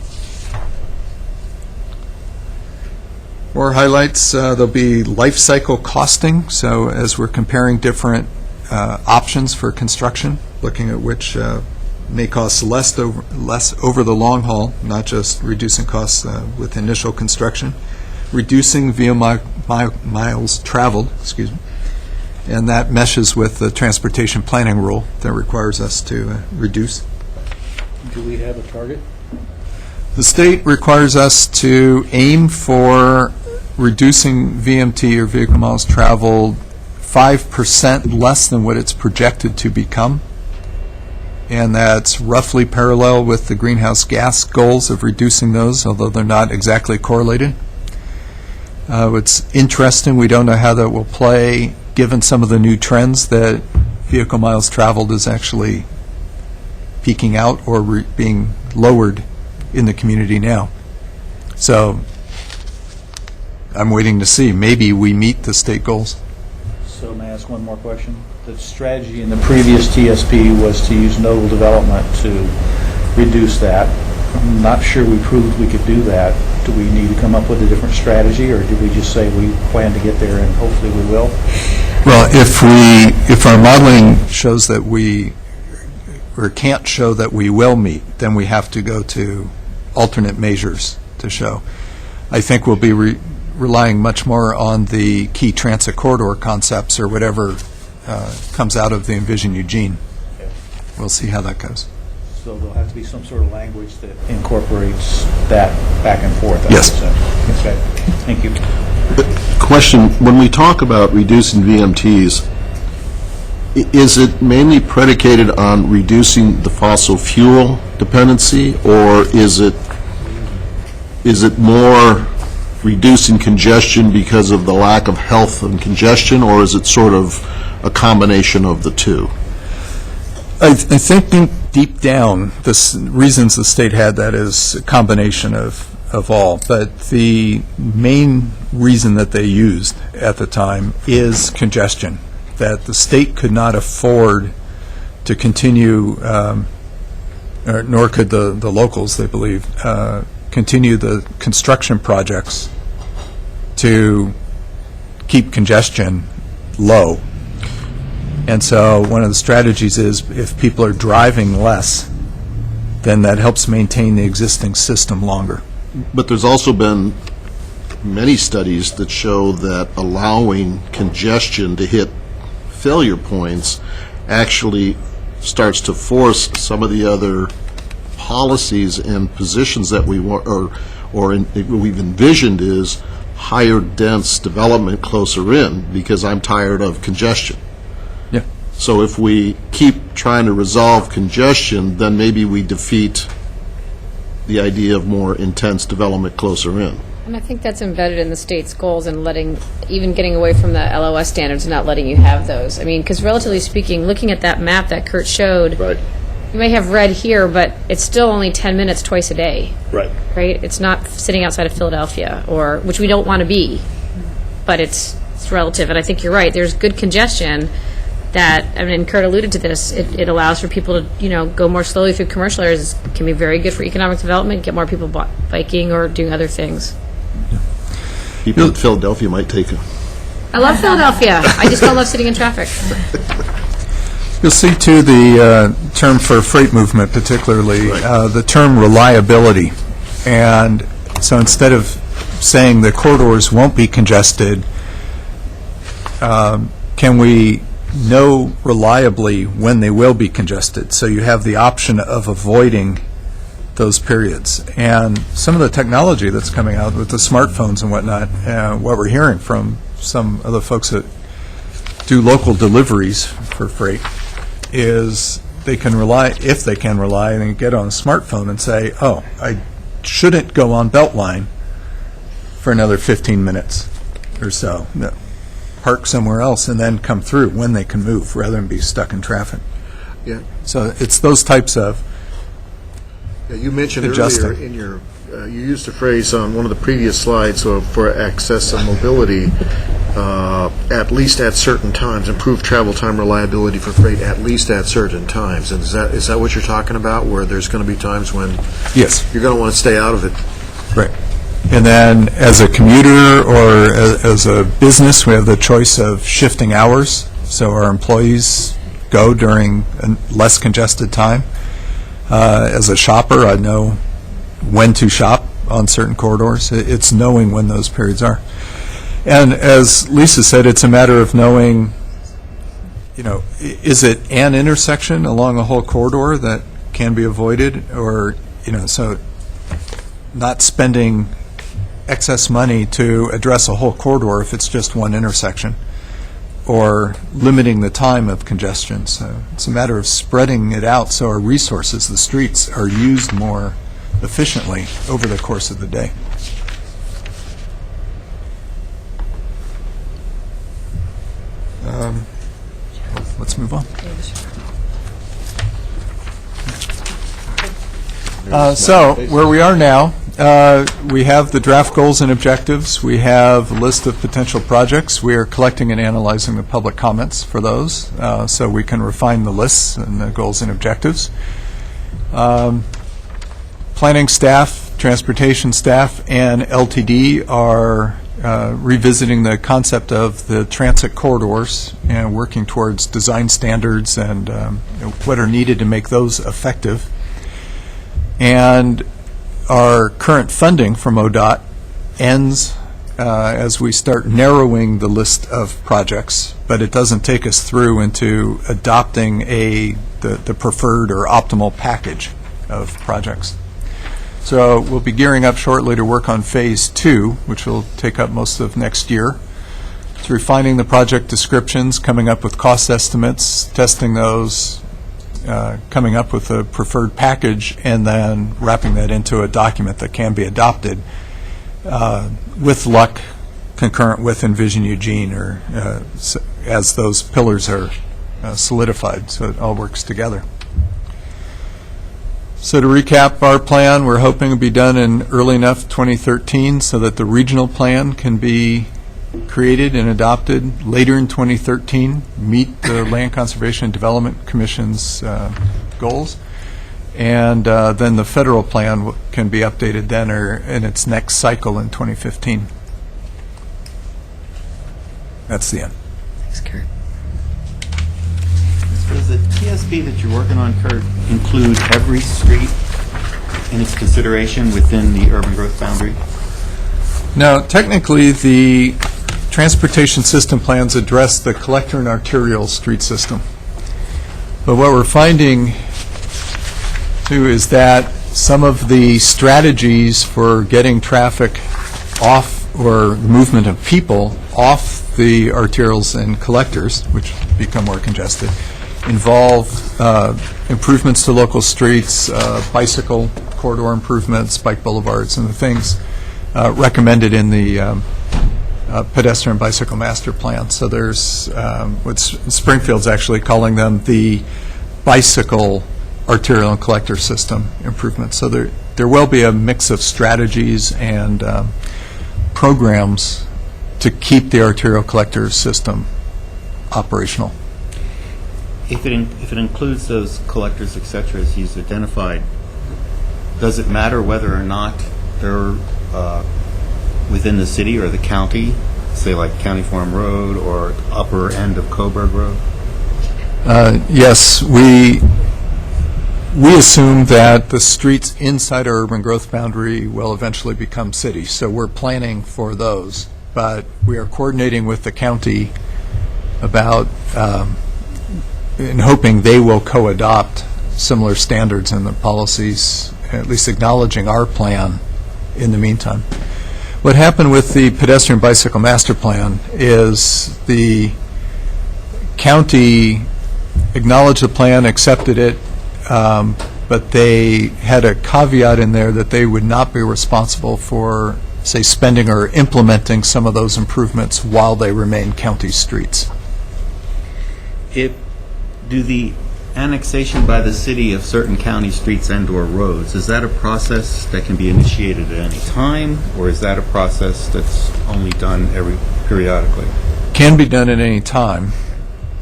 More highlights, there'll be life cycle costing, so as we're comparing different options for construction, looking at which may cost less over the long haul, not just reducing costs with initial construction, reducing via miles traveled, and that meshes with the transportation planning rule that requires us to reduce. Do we have a target? The state requires us to aim for reducing VMT, or vehicle miles traveled, 5% less than what it's projected to become. And that's roughly parallel with the greenhouse gas goals of reducing those, although they're not exactly correlated. It's interesting, we don't know how that will play, given some of the new trends that vehicle miles traveled is actually peaking out or being lowered in the community now. So I'm waiting to see. Maybe we meet the state goals. So may I ask one more question? The strategy in the previous TSP was to use nodal development to reduce that. I'm not sure we proved we could do that. Do we need to come up with a different strategy, or do we just say we plan to get there and hopefully we will? Well, if our modeling shows that we, or can't show that we will meet, then we have to go to alternate measures to show. I think we'll be relying much more on the key transit corridor concepts or whatever comes out of the Envision Eugene. We'll see how that goes. So there'll have to be some sort of language that incorporates that back and forth. I Yes. would say. Okay. Thank you. Question, when we talk about reducing VMTs, is it mainly predicated on reducing the fossil fuel dependency, or is it more reducing congestion because of the lack of health and congestion, or is it sort of a combination of the two? I think deep down, the reasons the state had that is a combination of all, but the main reason that they used at the time is congestion, that the state could not afford to continue, nor could the locals, they believe, continue the construction projects to keep congestion low. And so one of the strategies is if people are driving less, then that helps maintain the existing system longer. But there's also been many studies that show that allowing congestion to hit failure points actually starts to force some of the other policies and positions that we want, or we've envisioned is higher dense development closer in, because I'm tired of congestion. Yeah. So if we keep trying to resolve congestion, then maybe we defeat the idea of more intense development closer in. And I think that's embedded in the state's goals and even getting away from the LOS standards and not letting you have those. I mean, because relatively speaking, looking at that map that Kurt showed, Right. you may have red here, but it's still only 10 minutes twice a day, Right. right? It's not sitting outside of Philadelphia, which we don't want to be, but it's relative. And I think you're right. There's good congestion that, I mean, Kurt alluded to this, it allows for people to, go more slowly through commercial areas. It can be very good for economic development, get more people biking or doing other things. People in Philadelphia might take a... I love Philadelphia. I just don't love sitting in traffic. You'll see, too, the term for freight movement particularly, the term reliability. And so instead of saying the corridors won't be congested, can we know reliably when they will be congested? So you have the option of avoiding those periods. And some of the technology that's coming out with the smartphones and whatnot, what we're hearing from some of the folks that do local deliveries for freight, is they can rely, if they can rely, and get on a smartphone and say, oh, I shouldn't go on Beltline for another 15 minutes or so. No. Park somewhere else and then come through when they can move, rather than be stuck in traffic. Yeah. So it's those types of Yeah, you mentioned adjusting. earlier in your, you used a phrase on one of the previous slides for access and mobility, at least at certain times, improve travel time reliability for freight at least at certain times. And is that what you're talking about, where there's going to be times when Yes. you're going to want to stay out of it? Right. And then as a commuter or as a business, we have the choice of shifting hours, so our employees go during a less congested time. As a shopper, I know when to shop on certain corridors. It's knowing when those periods are. And as Lisa said, it's a matter of knowing, is it an intersection along a whole corridor that can be avoided, or, so not spending excess money to address a whole corridor if it's just one intersection, or limiting the time of congestion. So it's a matter of spreading it out so our resources, the streets, are used more efficiently over the course of the day. Let's move on. So where we are now, we have the draft goals and objectives. We have a list of potential projects. We are collecting and analyzing the public comments for those, so we can refine the lists and the goals and objectives. Planning staff, transportation staff, and LTD are revisiting the concept of the transit corridors and working towards design standards and what are needed to make those effective. And our current funding from ODOT ends as we start narrowing the list of projects, but it doesn't take us through into adopting the preferred or optimal package of projects. So we'll be gearing up shortly to work on Phase 2, which will take up most of next year. It's refining the project descriptions, coming up with cost estimates, testing those, coming up with a preferred package, and then wrapping that into a document that can be adopted, with luck, concurrent with Envision Eugene, or as those pillars are solidified, so it all works together. So to recap our plan, we're hoping to be done in early enough 2013 so that the regional plan can be created and adopted later in 2013, meet the Land Conservation and Development Commission's goals, and then the federal plan can be updated then or in its next cycle in 2015. That's the end. Thanks, Kurt. Does the TSB that you're working on, Kurt, include every street in its consideration within the urban growth boundary? Now, technically, the transportation system plans address the collector and arterial street system. But what we're finding, too, is that some of the strategies for getting traffic off, or movement of people off the arterials and collectors, which become more congested, involve improvements to local streets, bicycle corridor improvements, bike boulevards, and the things recommended in the pedestrian bicycle master plan. So there's what Springfield's actually calling them the bicycle arterial and collector system improvements. So there will be a mix of strategies and programs to keep the arterial collector system operational. If it includes those collectors, et cetera, as he's identified, does it matter whether or not they're within the city or the county, say like County Farm Road or upper end of Coburg Road? Yes, we assume that the streets inside our urban growth boundary will eventually become cities, so we're planning for those. But we are coordinating with the county about and hoping they will co-adopt similar standards and the policies, at least acknowledging our plan in the meantime. What happened with the pedestrian bicycle master plan is the county acknowledged the plan, accepted it, but they had a caveat in there that they would not be responsible for, say, spending or implementing some of those improvements while they remain county streets. Do the annexation by the city of certain county streets and/or roads, is that a process that can be initiated at any time, or is that a process that's only done periodically? Can be done at any time.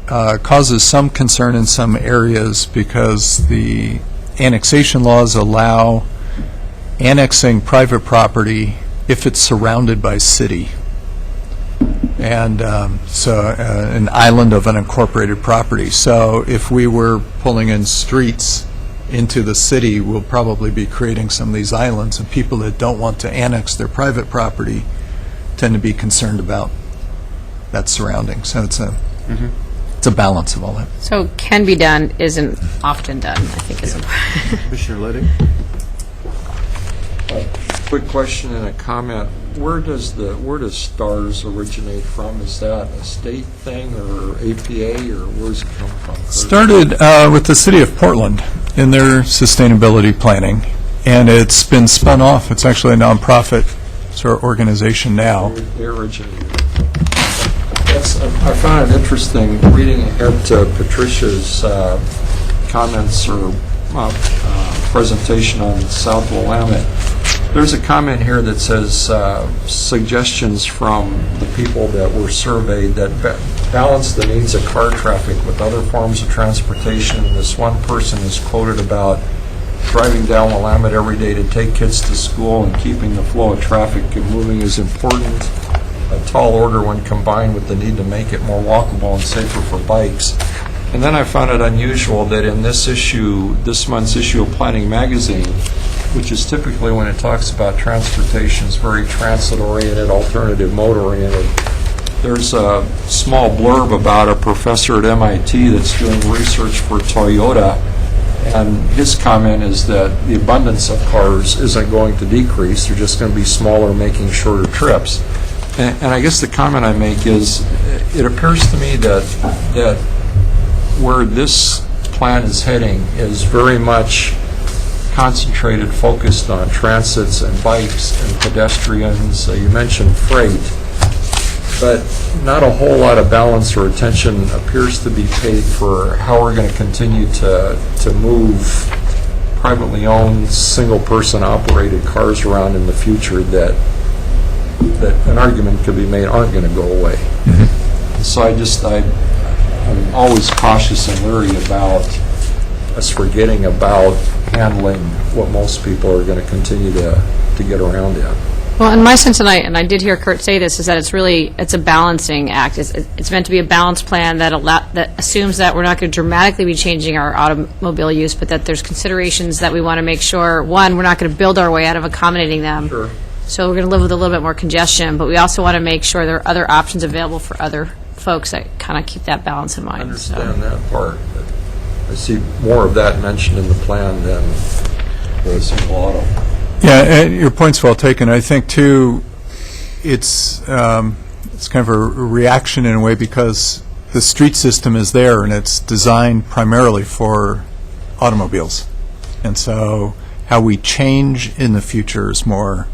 Causes some concern in some areas because the annexation laws allow annexing private property if it's surrounded by city. And so an island of unincorporated property. So if we were pulling in streets into the city, we'll probably be creating some of these islands, and people that don't want to annex their private property tend to be concerned about that surrounding. So it's a balance of all that. So can be done isn't often done, I think is important. Commissioner Liddick? Quick question and a comment. Where does STARS originate from? Is that a state thing or APA, or where does it come from? Started with the city of Portland in their sustainability planning, and it's been spun off. It's actually a nonprofit sort of organization now. They originated. I found it interesting reading ahead to Patricia's comments or presentation on South Willamette. There's a comment here that says suggestions from the people that were surveyed that balance the needs of car traffic with other forms of transportation. This one person is quoted about driving down Willamette every day to take kids to school and keeping the flow of traffic and moving is important. A tall order when combined with the need to make it more walkable and safer for bikes. And then I found it unusual that in this issue, this month's issue of Planning Magazine, which is typically when it talks about transportation, is very transit-oriented, alternative mode-oriented. There's a small blurb about a professor at MIT that's doing research for Toyota, and his comment is that the abundance of cars isn't going to decrease. They're just going to be smaller, making shorter trips. And I guess the comment I make is, it appears to me that where this plan is heading is very much concentrated, focused on transits and bikes and pedestrians. You mentioned freight, but not a whole lot of balance or attention appears to be paid for how we're going to continue to move privately owned, single-person operated cars around in the future that an argument could be made aren't going to go away. So I'm always cautious and leery about us forgetting about handling what most people are going to continue to get around in. Well, in my sense, and I did hear Kurt say this, is that it's a balancing act. It's meant to be a balanced plan that assumes that we're not going to dramatically be changing our automobile use, but that there's considerations that we want to make sure, one, we're not going to build our way out of accommodating them. Sure. So we're going to live with a little bit more congestion, but we also want to make sure there are other options available for other folks that kind of keep that balance in mind. I understand that part, but I see more of that mentioned in the plan than the single auto. Yeah, and your point's well taken. I think, too, it's kind of a reaction in a way because the street system is there and it's designed primarily for automobiles. And so how we change in the future is more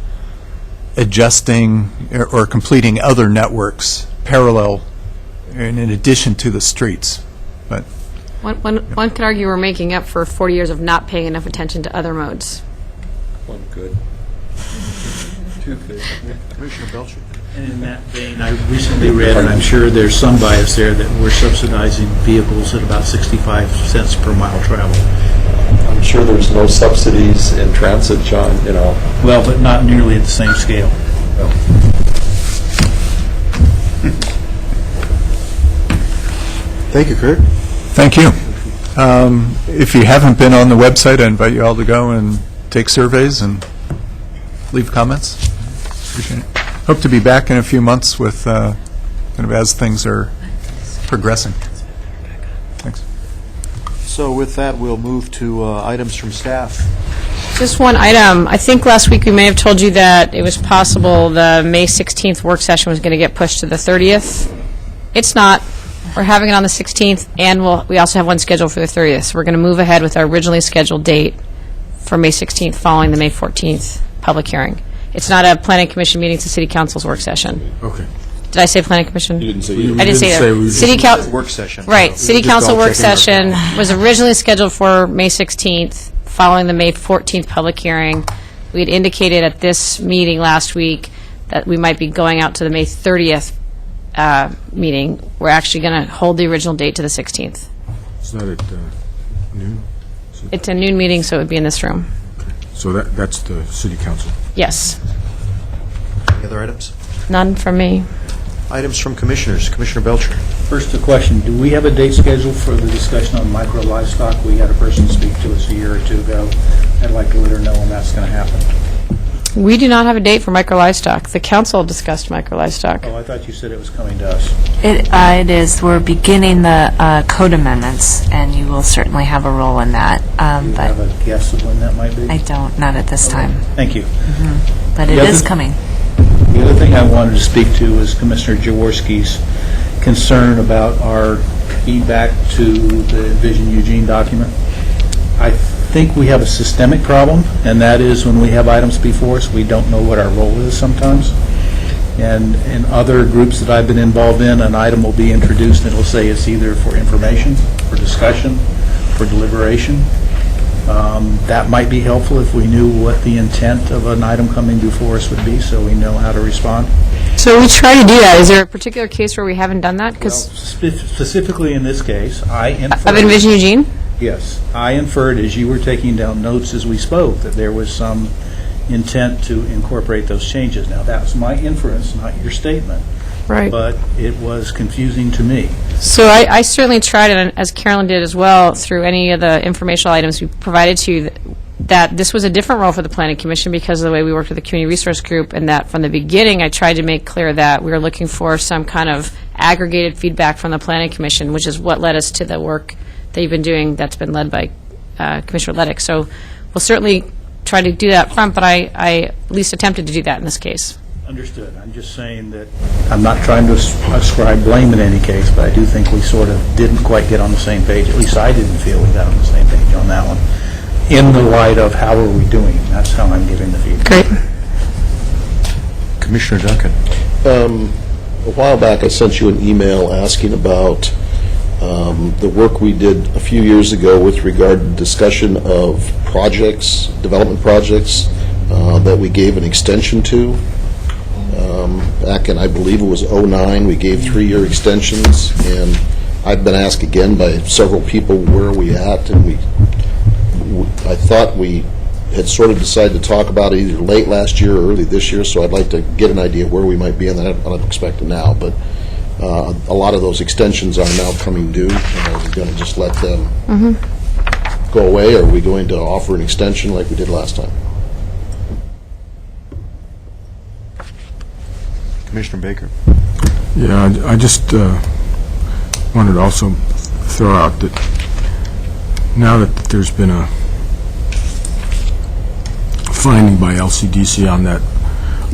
adjusting or completing other networks parallel and in addition to the streets. But One could argue we're making up for 40 years of not paying enough attention to other modes. One good. Two good. Commissioner Belcher? And in that vein, I recently read, and I'm sure there's some bias there, that we're subsidizing vehicles at about 65 cents per mile travel. I'm sure there's no subsidies in transit, John, you know. Well, but not nearly at the same scale. Thank you, Kurt. thank you. If you haven't been on the website, I invite you all to go and take surveys and leave comments. Appreciate it. Hope to be back in a few months with kind of as things are progressing. Thanks. So with that, we'll move to items from staff. Just one item. I think last week we may have told you that it was possible the May 16th work session was going to get pushed to the 30th. It's not. We're having it on the 16th, and we also have one scheduled for the 30th. So we're going to move ahead with our originally scheduled date for May 16th, following the May 14th public hearing. It's not a planning commission meeting, it's a city council's work session. Okay. Did I say planning commission? You didn't say. I didn't say that. City council. Work session. Right. City council work session was originally scheduled for May 16th, following the May 14th public hearing. We had indicated at this meeting last week that we might be going out to the May 30th meeting. We're actually going to hold the original date to the 16th. It's not at noon? It's a noon meeting, so it would be in this room. So that's the city council. Yes. Any other items? None from me. Items from commissioners. Commissioner Belcher. First, a question. Do we have a date scheduled for the discussion on micro livestock? We had a person speak to us a year or two ago. I'd like to let her know when that's going to happen. We do not have a date for micro livestock. The council discussed micro livestock. Oh, I thought you said it was coming to us. It is. We're beginning the code amendments, and you will certainly have a role in that. Do you have a guess of when that might be? I don't, not at this time, Thank you. but it The is other- coming. The other thing I wanted to speak to was Commissioner Jaworski's concern about our feedback to the Envision Eugene document. I think we have a systemic problem, and that is when we have items before us, we don't know what our role is sometimes. And in other groups that I've been involved in, an item will be introduced, and it'll say it's either for information, for discussion, for deliberation. That might be helpful if we knew what the intent of an item coming before us would be, so we know how to respond. So we try to do that. Is there a particular case where we haven't done that? Because Specifically in this case, I inferred... of Envision Eugene? Yes. I inferred, as you were taking down notes as we spoke, that there was some intent to incorporate those changes. Now, that was my inference, not your statement. Right. But it was confusing to me. So I certainly tried, and as Carolyn did as well, through any of the informational items we provided to you, that this was a different role for the Planning Commission because of the way we worked with the Community Resource Group, and that from the beginning, I tried to make clear that we were looking for some kind of aggregated feedback from the Planning Commission, which is what led us to the work that you've been doing that's been led by Commissioner Leddick. So we'll certainly try to do that front, but I at least attempted to do that in this case. Understood. I'm just saying that, I'm not trying to ascribe blame in any case, but I do think we sort of didn't quite get on the same page. At least I didn't feel we got on the same page on that one, in the light of how are we doing. That's how I'm giving the feedback. Great. Commissioner Duncan. A while back, I sent you an email asking about the work we did a few years ago with regard to discussion of projects, development projects, that we gave an extension to. Back in, I believe it was '09, we gave 3-year extensions, and I've been asked again by several people, where are we at? And I thought we had sort of decided to talk about it either late last year or early this year, so I'd like to get an idea of where we might be on that. I'm expecting now, but a lot of those extensions are now coming due. Are we going to just let them go away, or are we going to offer an extension like we did last time? Commissioner Baker. Yeah, I just wanted to also throw out that now that there's been a finding by LCDC on that,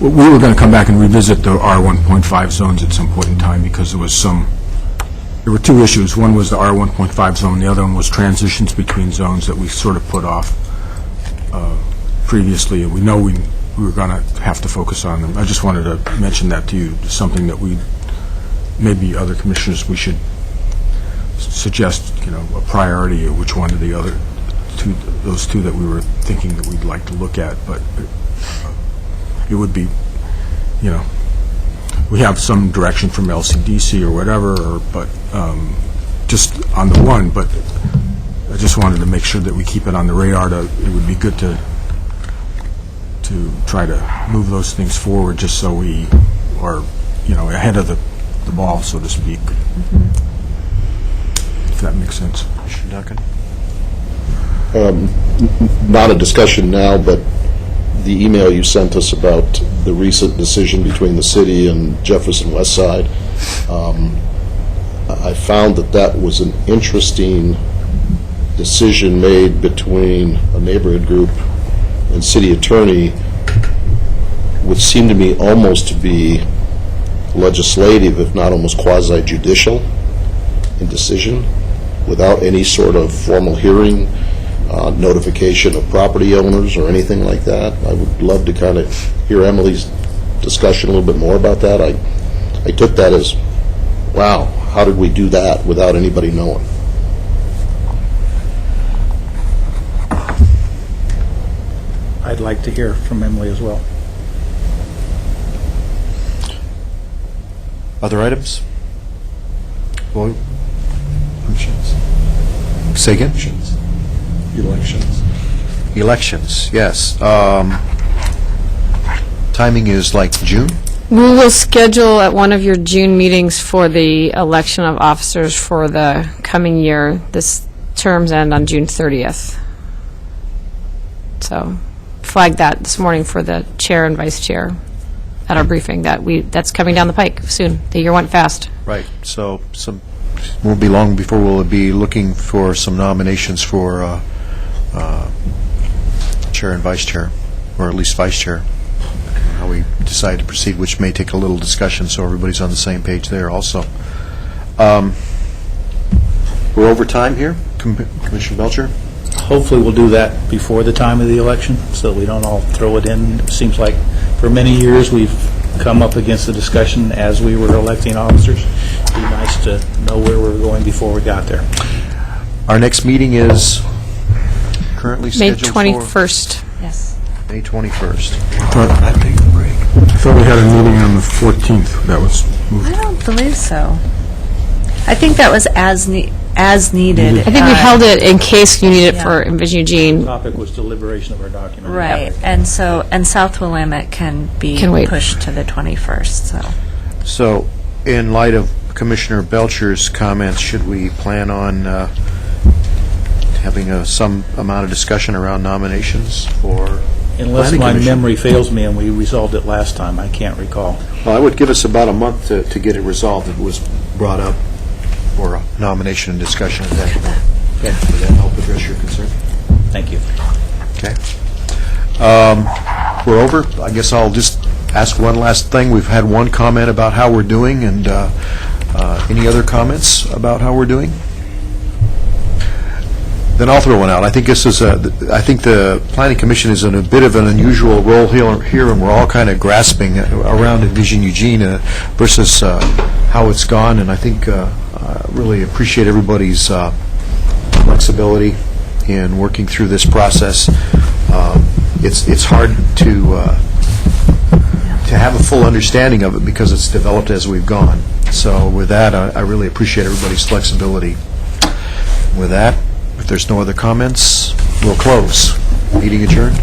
we were going to come back and revisit the R1.5 zones at some point in time because there were two issues. One was the R1.5 zone, the other one was transitions between zones that we sort of put off previously, and we know we were going to have to focus on them. I just wanted to mention that to you, something that maybe other commissioners, we should suggest, a priority of which one of the other those two that we were thinking that we'd like to look at, but it would be, we have some direction from LCDC or whatever, but just on the one, but I just wanted to make sure that we keep it on the radar. It would be good to try to move those things forward, just so we are, ahead of the ball, so to speak. If that makes sense. Commissioner Duncan. Not a discussion now, but the email you sent us about the recent decision between the city and Jefferson West Side, I found that was an interesting decision made between a neighborhood group and city attorney, which seemed to me almost to be legislative, if not almost quasi-judicial in decision, without any sort of formal hearing, notification of property owners or anything like that. I would love to kind of hear Emily's discussion a little bit more about that. I took that as, wow, how did we do that without anybody knowing? I'd like to hear from Emily as well. Other items? Well, say again? Elections, yes. Timing is like June? We will schedule at one of your June meetings for the election of officers for the coming year. This terms end on June 30th. So flag that this morning for the chair and vice chair at our briefing, that's coming down the pike soon. The year went fast. Right, so won't be long before we'll be looking for some nominations for chair and vice chair, or at least vice chair. How we decide to proceed, which may take a little discussion, so everybody's on the same page there also. We're over time here, Commissioner Belcher? Hopefully we'll do that before the time of the election, so we don't all throw it in. It seems like for many years we've come up against the discussion as we were electing officers. It'd be nice to know where we're going before we got there. Our next meeting is currently May scheduled 21st. Yes. for May 21st. I thought we had a meeting on the 14th that was moved. I don't believe so. I think that was as needed. I think we held it in case you need it Yeah. for Envision Eugene. The topic was deliberation of our document. Right, and South Willamette can wait. pushed to the 21st, so. So, in light of Commissioner Belcher's comments, should we plan on having some amount of discussion around nominations for Unless Planning my Commission. memory fails me and we resolved it last time, I can't recall. Well, I would give us about a month to get it resolved. It was brought up for a nomination and discussion at that point. Okay, does that help address your concern? Thank you. Okay. We're over. I guess I'll just ask one last thing. We've had one comment about how we're doing, and any other comments about how we're doing? Then I'll throw one out. I think this is I think the Planning Commission is in a bit of an unusual role here, and we're all kind of grasping around Envision Eugene versus how it's gone, and I think really appreciate everybody's flexibility in working through this process. It's hard to have a full understanding of it because it's developed as we've gone. So with that, I really appreciate everybody's flexibility. With that, if there's no other comments, we'll close. Meeting adjourned.